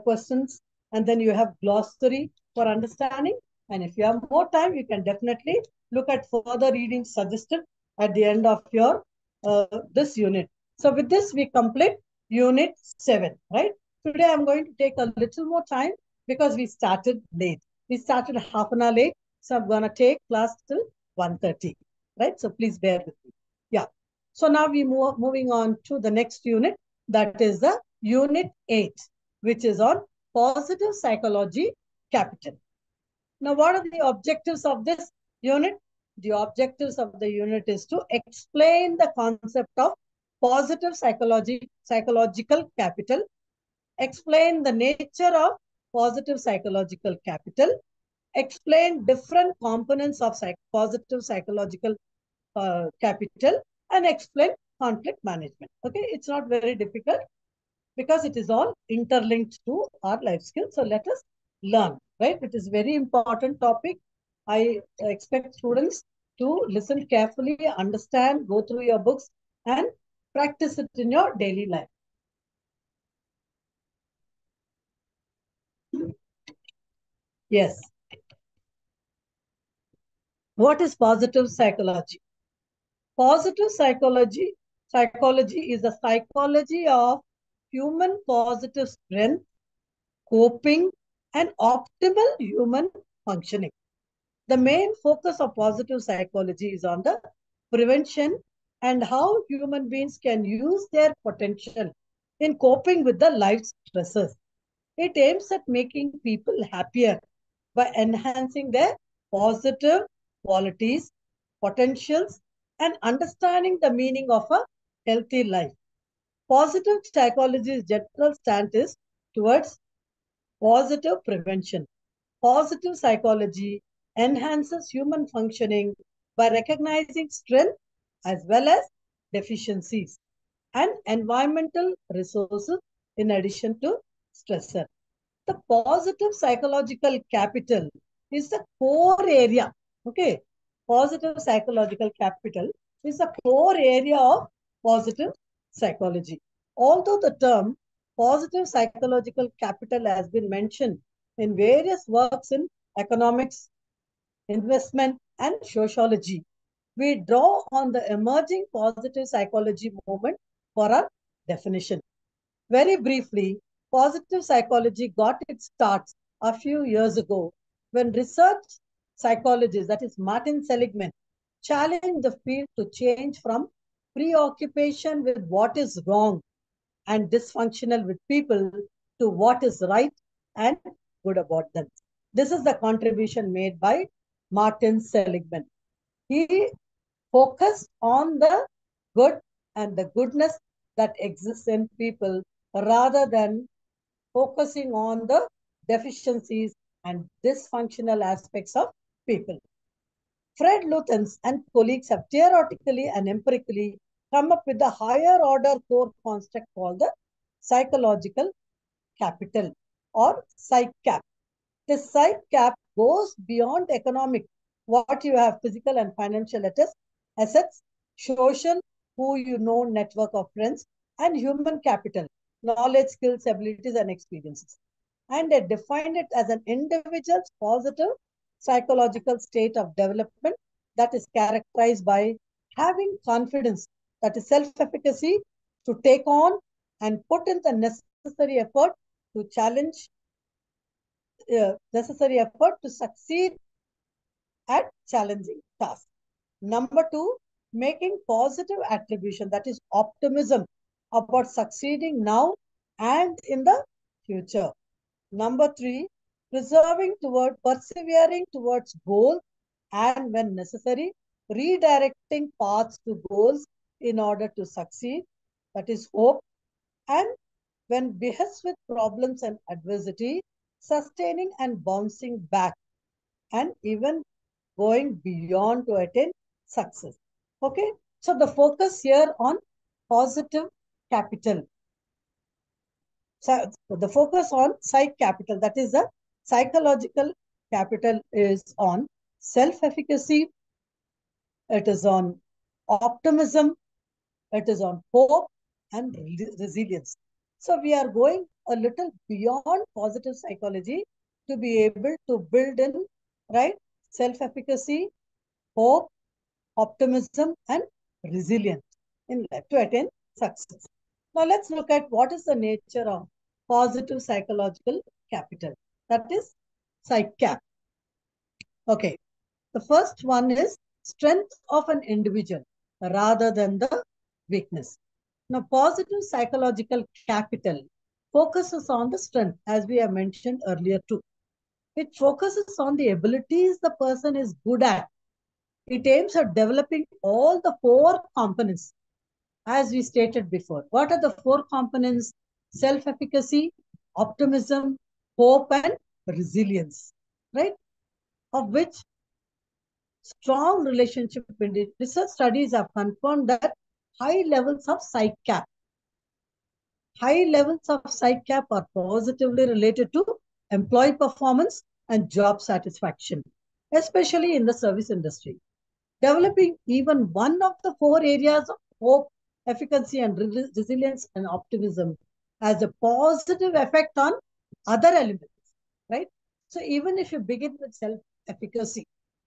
questions, and then you have glossary for understanding. And if you have more time, you can definitely look at further readings suggested at the end of your this unit. So with this, we complete unit 7, right? Today, I'm going to take a little more time because we started late. We started half an hour late. So I'm going to take class till 1:30, right? So please bear with me. Yeah. So now we moving on to the next unit. That is the unit 8, which is on positive psychology capital. Now, what are the objectives of this unit? The objectives of the unit is to explain the concept of positive psychological capital, explain the nature of positive psychological capital, explain different components of positive psychological capital, and explain conflict management. Okay, it's not very difficult because it is all interlinked to our life skills. So let us learn, right? It is very important topic. I expect students to listen carefully, understand, go through your books, and practice it in your daily life. Yes. What is positive psychology? Positive psychology psychology is the psychology of human positive strength, coping, and optimal human functioning. The main focus of positive psychology is on the prevention and how human beings can use their potential in coping with the life stresses. It aims at making people happier by enhancing their positive qualities, potentials, and understanding the meaning of a healthy life. Positive psychology's general stance is towards positive prevention. Positive psychology enhances human functioning by recognizing strength as well as deficiencies and environmental resources in addition to stressor. The positive psychological capital is the core area. Okay. Positive psychological capital is the core area of positive psychology. Although the term positive psychological capital has been mentioned in various works in economics, investment, and sociology, we draw on the emerging positive psychology movement for our definition. Very briefly, positive psychology got its start a few years ago when research psychologist, that is Martin Seligman, challenged the field to change from preoccupation with what is wrong and dysfunctional with people to what is right and good about them. This is the contribution made by Martin Seligman. He focused on the good and the goodness that exists in people rather than focusing on the deficiencies and dysfunctional aspects of people. Fred Luthens and colleagues have theoretically and empirically come up with a higher order core construct called the psychological capital or psych cap. The psych cap goes beyond economic, what you have physical and financial assets, social, who you know, network of friends, and human capital, knowledge, skills, abilities, and experiences. And they defined it as an individual's positive psychological state of development that is characterized by having confidence, that is self-efficacy, to take on and put in the necessary effort to succeed at challenging tasks. Number two, making positive attribution, that is optimism about succeeding now and in the future. Number three, persevering towards goals and when necessary, redirecting paths to goals in order to succeed, that is hope. And when behest with problems and adversity, sustaining and bouncing back, and even going beyond to attain success. Okay, so the focus here on positive capital. So the focus on psych capital, that is the psychological capital, is on self-efficacy, it is on optimism, it is on hope and resilience. So we are going a little beyond positive psychology to be able to build in, right, self-efficacy, hope, optimism, and resilience in life to attain success. Now let's look at what is the nature of positive psychological capital. That is psych cap. Okay. The first one is strength of an individual rather than the weakness. Now, positive psychological capital focuses on the strength, as we have mentioned earlier too. It focuses on the abilities the person is good at. It aims at developing all the four components, as we stated before. What are the four components? Self-efficacy, optimism, hope, and resilience, right? Of which strong relationship building. Research studies have confirmed that high levels of psych cap are positively related to employee performance and job satisfaction, especially in the service industry. Developing even one of the four areas of hope, efficacy, and resilience and optimism has a positive effect on other elements, right? So even if you begin with self-efficacy,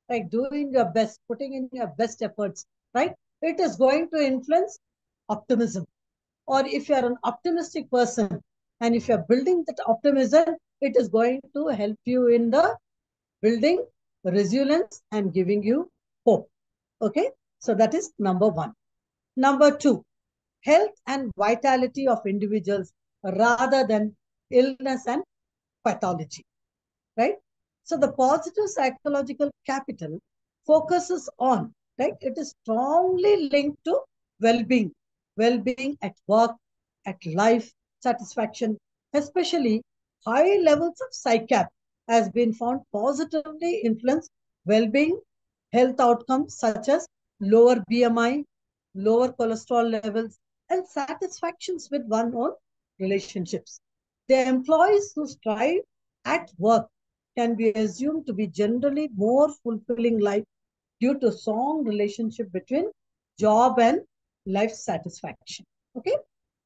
like doing your best, putting in your best efforts, right? It is going to influence optimism. Or if you are an optimistic person and if you are building that optimism, it is going to help you in the building resilience and giving you hope. Okay, so that is number one. Number two, health and vitality of individuals rather than illness and pathology, right? So the positive psychological capital focuses on, right? It is strongly linked to well-being, well-being at work, at life, satisfaction, especially high levels of psychap has been found positively influence well-being, health outcomes such as lower BMI, lower cholesterol levels, and satisfactions with one's own relationships. The employees who strive at work can be assumed to be generally more fulfilling life due to strong relationship between job and life satisfaction. Okay.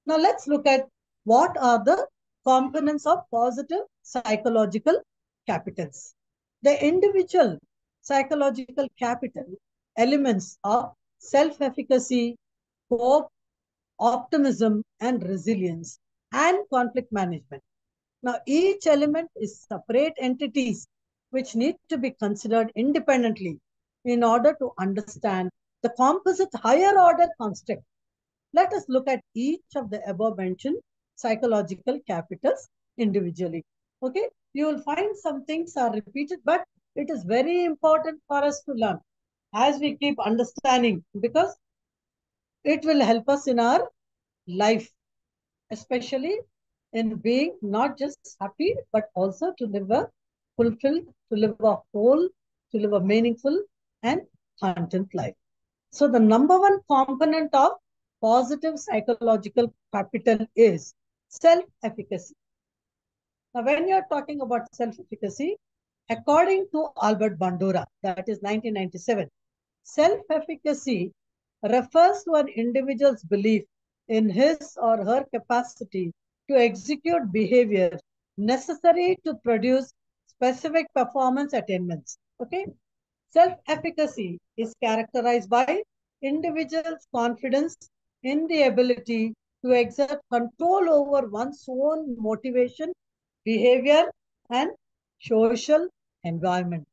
Now let's look at what are the components of positive psychological capitals. The individual psychological capital elements are self-efficacy, hope, optimism, and resilience, and conflict management. Now, each element is separate entities which need to be considered independently in order to understand the composite higher order construct. Let us look at each of the above mentioned psychological capitals individually. Okay, you will find some things are repeated, but it is very important for us to learn as we keep understanding because it will help us in our life, especially in being not just happy, but also to live a fulfilled, to live a whole, to live a meaningful and content life. So the number one component of positive psychological capital is self-efficacy. Now, when you're talking about self-efficacy, according to Albert Bandura, that is 1997, self-efficacy refers to an individual's belief in his or her capacity to execute behavior necessary to produce specific performance attainments. Okay? Self-efficacy is characterized by individuals' confidence in the ability to exert control over one's own motivation, behavior, and social environment.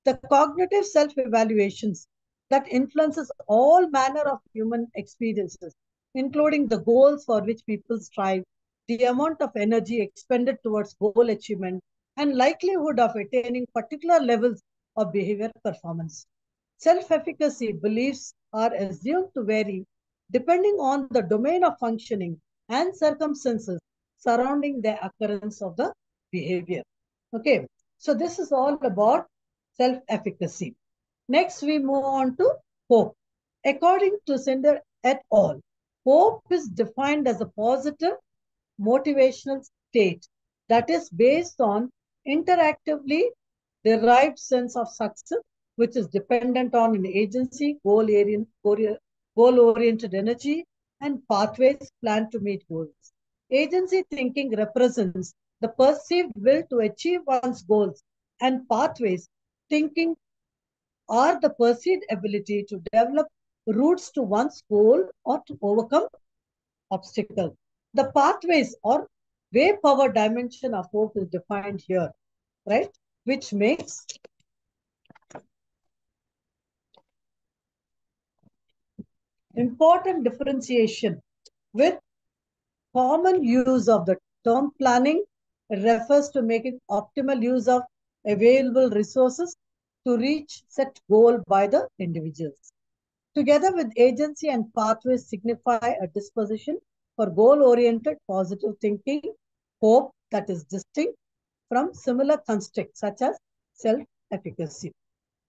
The cognitive self-evaluations that influences all manner of human experiences, including the goals for which people strive, the amount of energy expended towards goal achievement, and likelihood of attaining particular levels of behavior performance. Self-efficacy beliefs are assumed to vary depending on the domain of functioning and circumstances surrounding the occurrence of the behavior. Okay, so this is all about self-efficacy. Next, we move on to hope. According to Cinder et al., hope is defined as a positive motivational state that is based on interactively derived sense of success, which is dependent on an agency, goal-oriented energy, and pathways planned to meet goals. Agency thinking represents the perceived will to achieve one's goals, and pathways thinking are the perceived ability to develop routes to one's goal or to overcome obstacles. The pathways or way power dimension of hope is defined here, right? Which makes important differentiation with common use of the term planning. Refers to making optimal use of available resources to reach set goal by the individuals. Together with agency and pathways signify a disposition for goal-oriented positive thinking, hope that is distinct from similar constructs such as self-efficacy.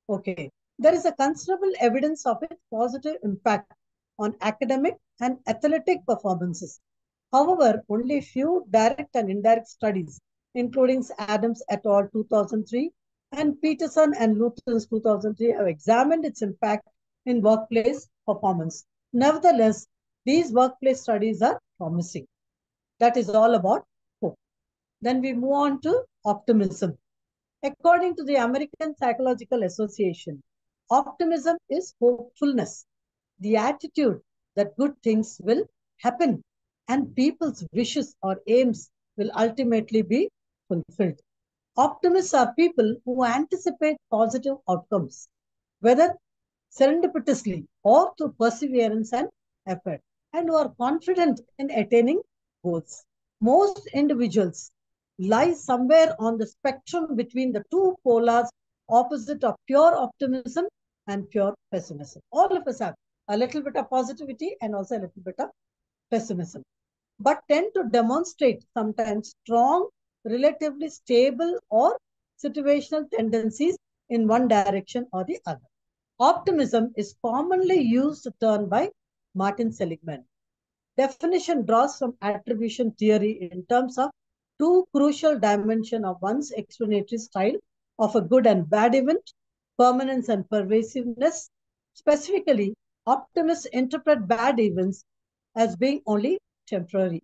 Okay, there is a considerable evidence of its positive impact on academic and athletic performances. However, only few direct and indirect studies, including Adams et al. 2003 and Peterson and Luton's 2003, have examined its impact in workplace performance. Nevertheless, these workplace studies are promising. That is all about hope. Then we move on to optimism. According to the American Psychological Association, optimism is hopefulness, the attitude that good things will happen and people's wishes or aims will ultimately be fulfilled. Optimists are people who anticipate positive outcomes, whether serendipitously or through perseverance and effort, and who are confident in attaining goals. Most individuals lie somewhere on the spectrum between the two polars opposite of pure optimism and pure pessimism. All of us have a little bit of positivity and also a little bit of pessimism, but tend to demonstrate sometimes strong, relatively stable, or situational tendencies in one direction or the other. Optimism is commonly used term by Martin Seligman. Definition draws from attribution theory in terms of two crucial dimensions of one's explanatory style of a good and bad event, permanence and pervasiveness. Specifically, optimists interpret bad events as being only temporary.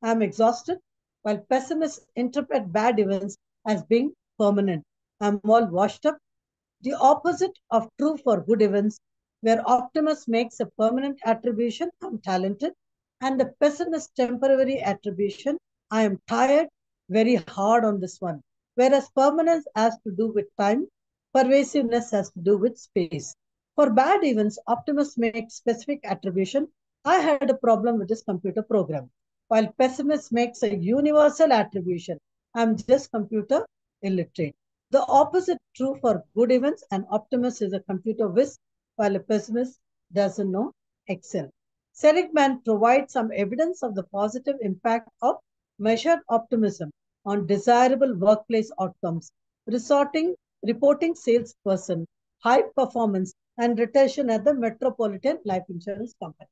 I am exhausted, while pessimists interpret bad events as being permanent. I am all washed up. The opposite of true for good events, where optimist makes a permanent attribution, I'm talented, and the pessimist temporary attribution, I am tired, very hard on this one. Whereas permanence has to do with time, pervasiveness has to do with space. For bad events, optimists make specific attribution. I had a problem with this computer program, while pessimist makes a universal attribution. I'm just computer illiterate. The opposite true for good events. An optimist is a computer whiz, while a pessimist doesn't know Excel. Seligman provides some evidence of the positive impact of measured optimism on desirable workplace outcomes, reporting salesperson, high performance, and retention at the Metropolitan Life Insurance Company.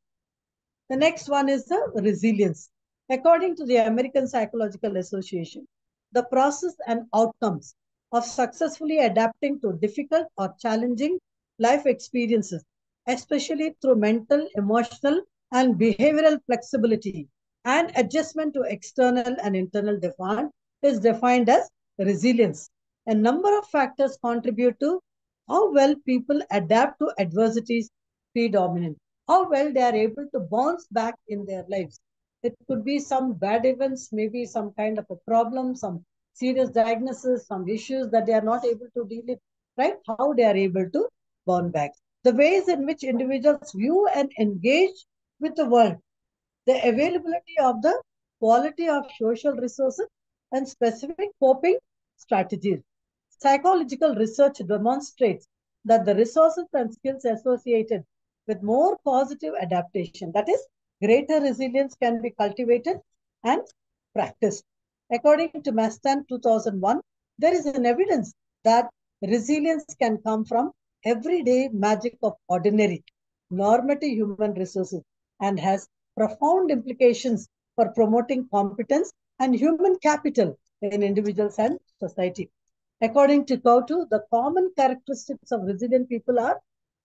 The next one is the resilience. According to the American Psychological Association, the process and outcomes of successfully adapting to difficult or challenging life experiences, especially through mental, emotional, and behavioral flexibility and adjustment to external and internal demand, is defined as resilience. A number of factors contribute to how well people adapt to adversities predominant, how well they are able to bounce back in their lives. It could be some bad events, maybe some kind of a problem, some serious diagnosis, some issues that they are not able to deal with, right? How they are able to bounce back. The ways in which individuals view and engage with the world, the availability of the quality of social resources, and specific coping strategies. Psychological research demonstrates that the resources and skills associated with more positive adaptation, that is, greater resilience, can be cultivated and practiced. According to Mastan 2001, there is an evidence that resilience can come from everyday magic of ordinary, normative human resources and has profound implications for promoting competence and human capital in individuals and society. According to Kautu, the common characteristics of resilient people are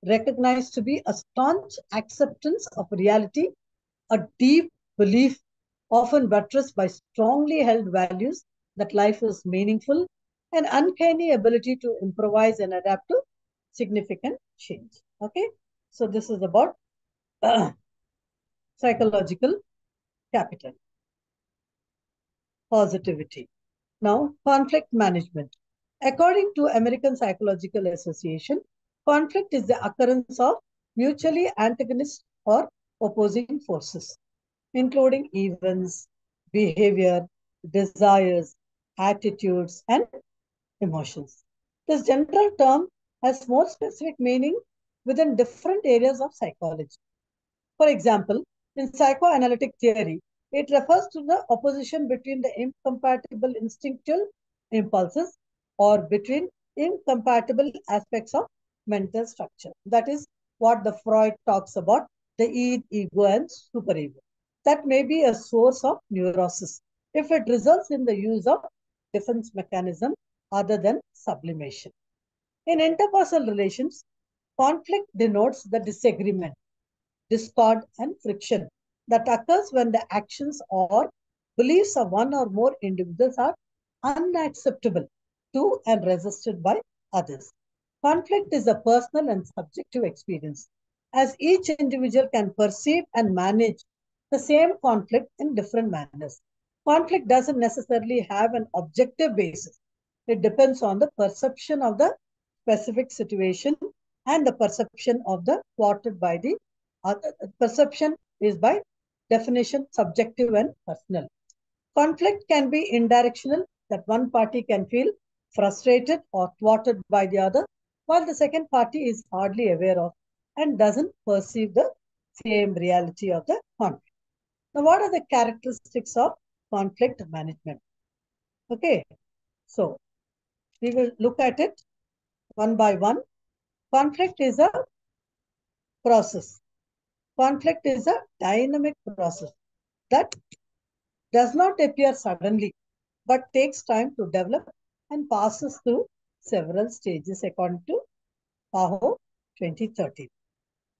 recognized to be a staunch acceptance of reality, a deep belief, often buttressed by strongly held values that life is meaningful, an uncanny ability to improvise and adapt to significant change. Okay, so this is about psychological capital, positivity. Now, conflict management. According to American Psychological Association, conflict is the occurrence of mutually antagonist or opposing forces, including events, behavior, desires, attitudes, and emotions. This general term has more specific meaning within different areas of psychology. For example, in psychoanalytic theory, it refers to the opposition between the incompatible instinctual impulses or between incompatible aspects of mental structure. That is what the Freud talks about, the id, ego, and superego. That may be a source of neurosis if it results in the use of defense mechanism other than sublimation. In interpersonal relations, conflict denotes the disagreement, discord, and friction that occurs when the actions or beliefs of one or more individuals are unacceptable to and resisted by others. Conflict is a personal and subjective experience. as each individual can perceive and manage the same conflict in different manners. Conflict doesn't necessarily have an objective basis. It depends on the perception of the specific situation and the perception of the plotted by the other. Perception is by definition subjective and personal. Conflict can be indirectional, that one party can feel frustrated or thwarted by the other, while the second party is hardly aware of and doesn't perceive the same reality of the conflict. Now, what are the characteristics of conflict management? Okay, so we will look at it one by one. Conflict is a process. Conflict is a dynamic process that does not appear suddenly but takes time to develop and passes through several stages according to PAHO 2013.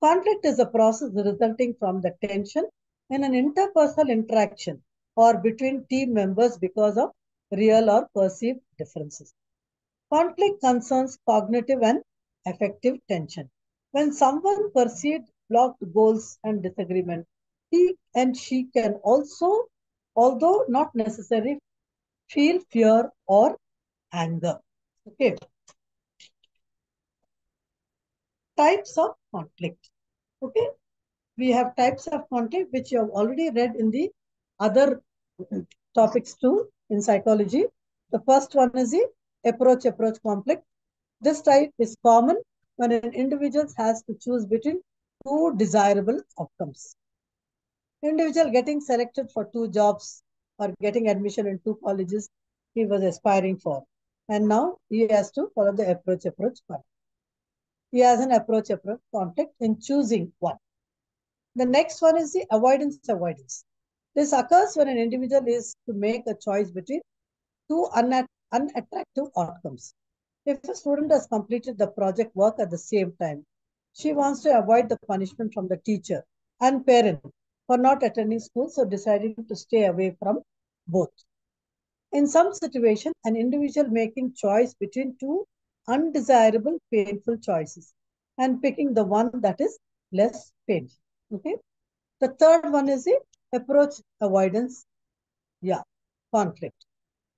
Conflict is a process resulting from the tension in an interpersonal interaction or between team members because of real or perceived differences. Conflict concerns cognitive and affective tension. When someone perceived blocked goals and disagreement, he and she can also, although not necessarily, feel fear or anger. Okay. Types of conflict. Okay. We have types of conflict which you have already read in the other topics too in psychology. The first one is the approach conflict. This type is common when an individual has to choose between two desirable outcomes. Individual getting selected for two jobs or getting admission in two colleges he was aspiring for. And now he has to follow the approach conflict. He has an approach conflict in choosing one. The next one is the avoidance. This occurs when an individual is to make a choice between two unattractive outcomes. If a student has completed the project work at the same time, she wants to avoid the punishment from the teacher and parent for not attending school, so deciding to stay away from both. In some situation, an individual making choice between two undesirable, painful choices and picking the one that is less painful. Okay. The third one is the approach avoidance, conflict.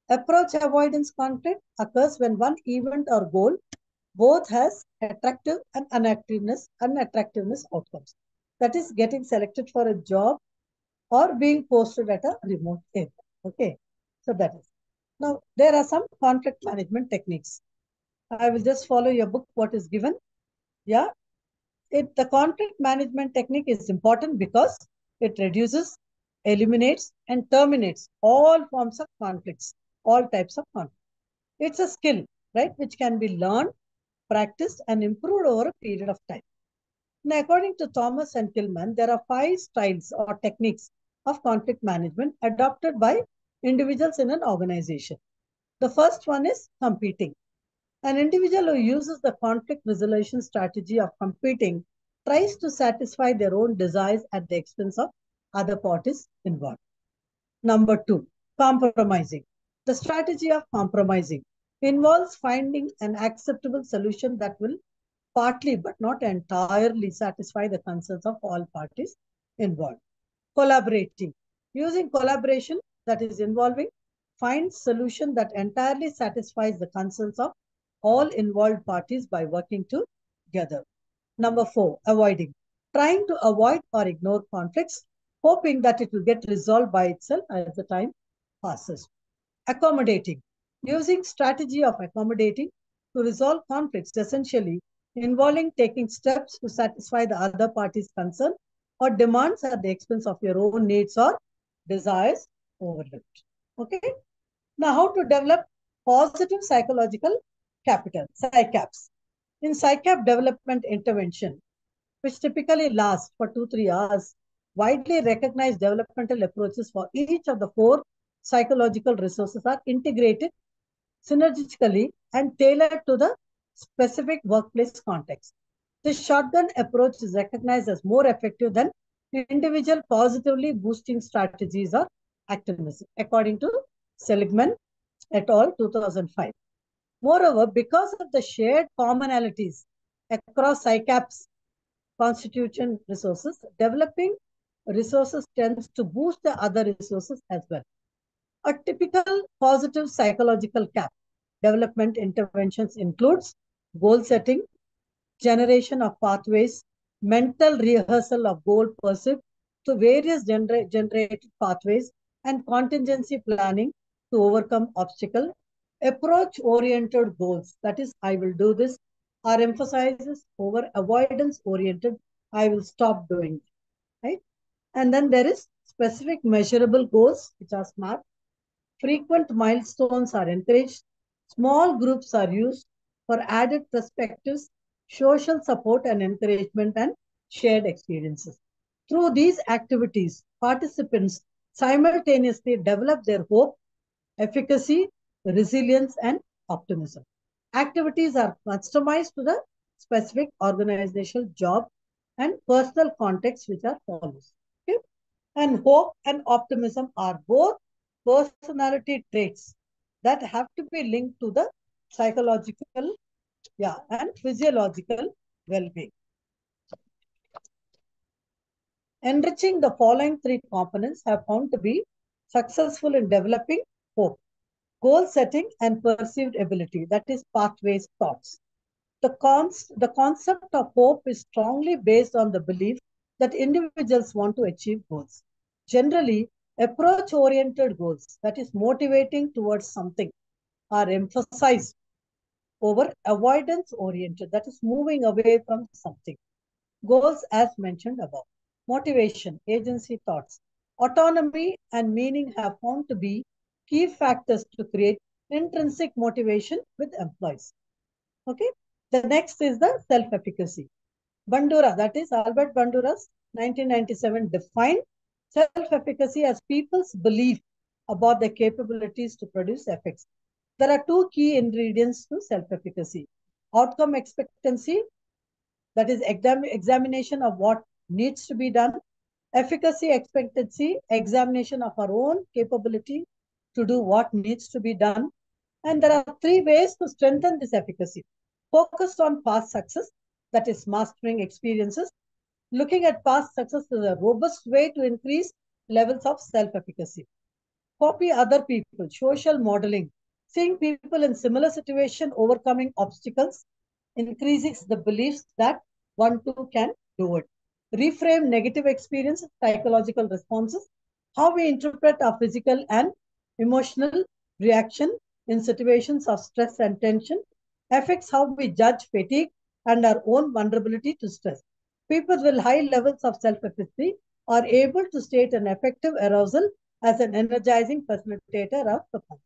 Approach avoidance conflict occurs when one event or goal both has attractive and unattractiveness outcomes. That is getting selected for a job or being posted at a remote area. Okay, so that is. Now, there are some conflict management techniques. I will just follow your book, what is given. Yeah, the conflict management technique is important because it reduces, eliminates, and terminates all forms of conflicts, all types of conflict. It's a skill, right, which can be learned, practiced, and improved over a period of time. Now, according to Thomas and Tillman, there are 5 styles or techniques of conflict management adopted by individuals in an organization. The first one is competing. An individual who uses the conflict resolution strategy of competing tries to satisfy their own desires at the expense of other parties involved. Number 2, compromising. The strategy of compromising involves finding an acceptable solution that will partly but not entirely satisfy the concerns of all parties involved. Collaborating. Using collaboration, that is involving, find solution that entirely satisfies the concerns of all involved parties by working together. Number 4, avoiding. Trying to avoid or ignore conflicts, hoping that it will get resolved by itself as the time passes. Accommodating. Using strategy of accommodating to resolve conflicts, essentially involving taking steps to satisfy the other party's concern or demands at the expense of your own needs or desires overlooked. Okay. Now, how to develop positive psychological capital, PsyCaps. In PsyCap development intervention, which typically lasts for 2-3 hours, widely recognized developmental approaches for each of the 4 psychological resources are integrated synergistically and tailored to the specific workplace context. This shotgun approach is recognized as more effective than individual positively boosting strategies or activism, according to Seligman et al. 2005. Moreover, because of the shared commonalities across PsyCaps constituent resources. Developing resources tends to boost the other resources as well. A typical positive psychological cap development interventions includes goal setting, generation of pathways, mental rehearsal of goal pursuit to various generated pathways, and contingency planning to overcome obstacle. Approach-oriented goals, that is, I will do this, are emphasizes over avoidance-oriented, I will stop doing it, right? And then there is specific measurable goals, which are SMART. Frequent milestones are encouraged. Small groups are used for added perspectives, social support and encouragement, and shared experiences. Through these activities, participants simultaneously develop their hope, efficacy, resilience, and optimism. Activities are customized to the specific organizational job and personal context which are follows. Okay? And hope and optimism are both personality traits that have to be linked to the psychological, and physiological well-being. Enriching the following three components have found to be successful in developing hope: goal setting and perceived ability, that is pathways thoughts. The concept of hope is strongly based on the belief that individuals want to achieve goals. Generally, approach-oriented goals, that is motivating towards something, are emphasized over avoidance-oriented, that is moving away from something. Goals as mentioned above. Motivation, agency thoughts, autonomy and meaning have found to be key factors to create intrinsic motivation with employees. Okay. The next is the self-efficacy. Bandura, that is Albert Bandura's 1997 defined self-efficacy as people's belief about their capabilities to produce effects. There are two key ingredients to self-efficacy: outcome expectancy, that is examination of what needs to be done; efficacy expectancy, examination of our own capability to do what needs to be done. And there are three ways to strengthen this efficacy. Focused on past success, that is mastering experiences. Looking at past success is a robust way to increase levels of self-efficacy. Copy other people, social modeling. Seeing people in similar situation overcoming obstacles increases the beliefs that one too can do it. Reframe negative experience, psychological responses. How we interpret our physical and emotional reaction in situations of stress and tension affects how we judge fatigue and our own vulnerability to stress. People with high levels of self-efficacy are able to state an effective arousal as an energizing facilitator of performance.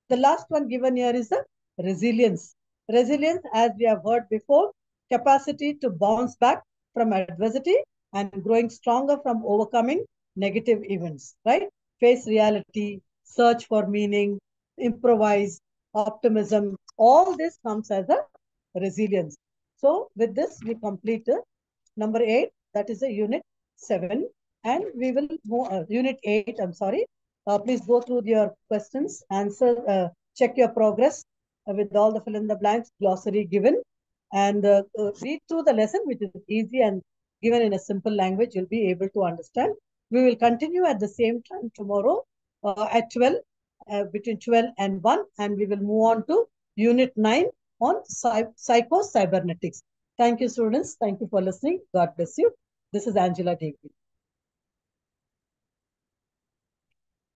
The last one given here is the resilience. Resilience, as we have heard before, capacity to bounce back from adversity and growing stronger from overcoming negative events, right? Face reality, search for meaning, improvise, optimism, all this comes as a resilience. So with this, we complete number 8, that is a unit 7, and we will move unit 8, I'm sorry. Please go through your questions, answer, check your progress with all the fill in the blanks, glossary given, and read through the lesson, which is easy and given in a simple language. You'll be able to understand. We will continue at the same time tomorrow at 12, between 12 and 1, and we will move on to unit 9 on psycho-cybernetics. Thank you, students. Thank you for listening. God bless you. This is Angela David.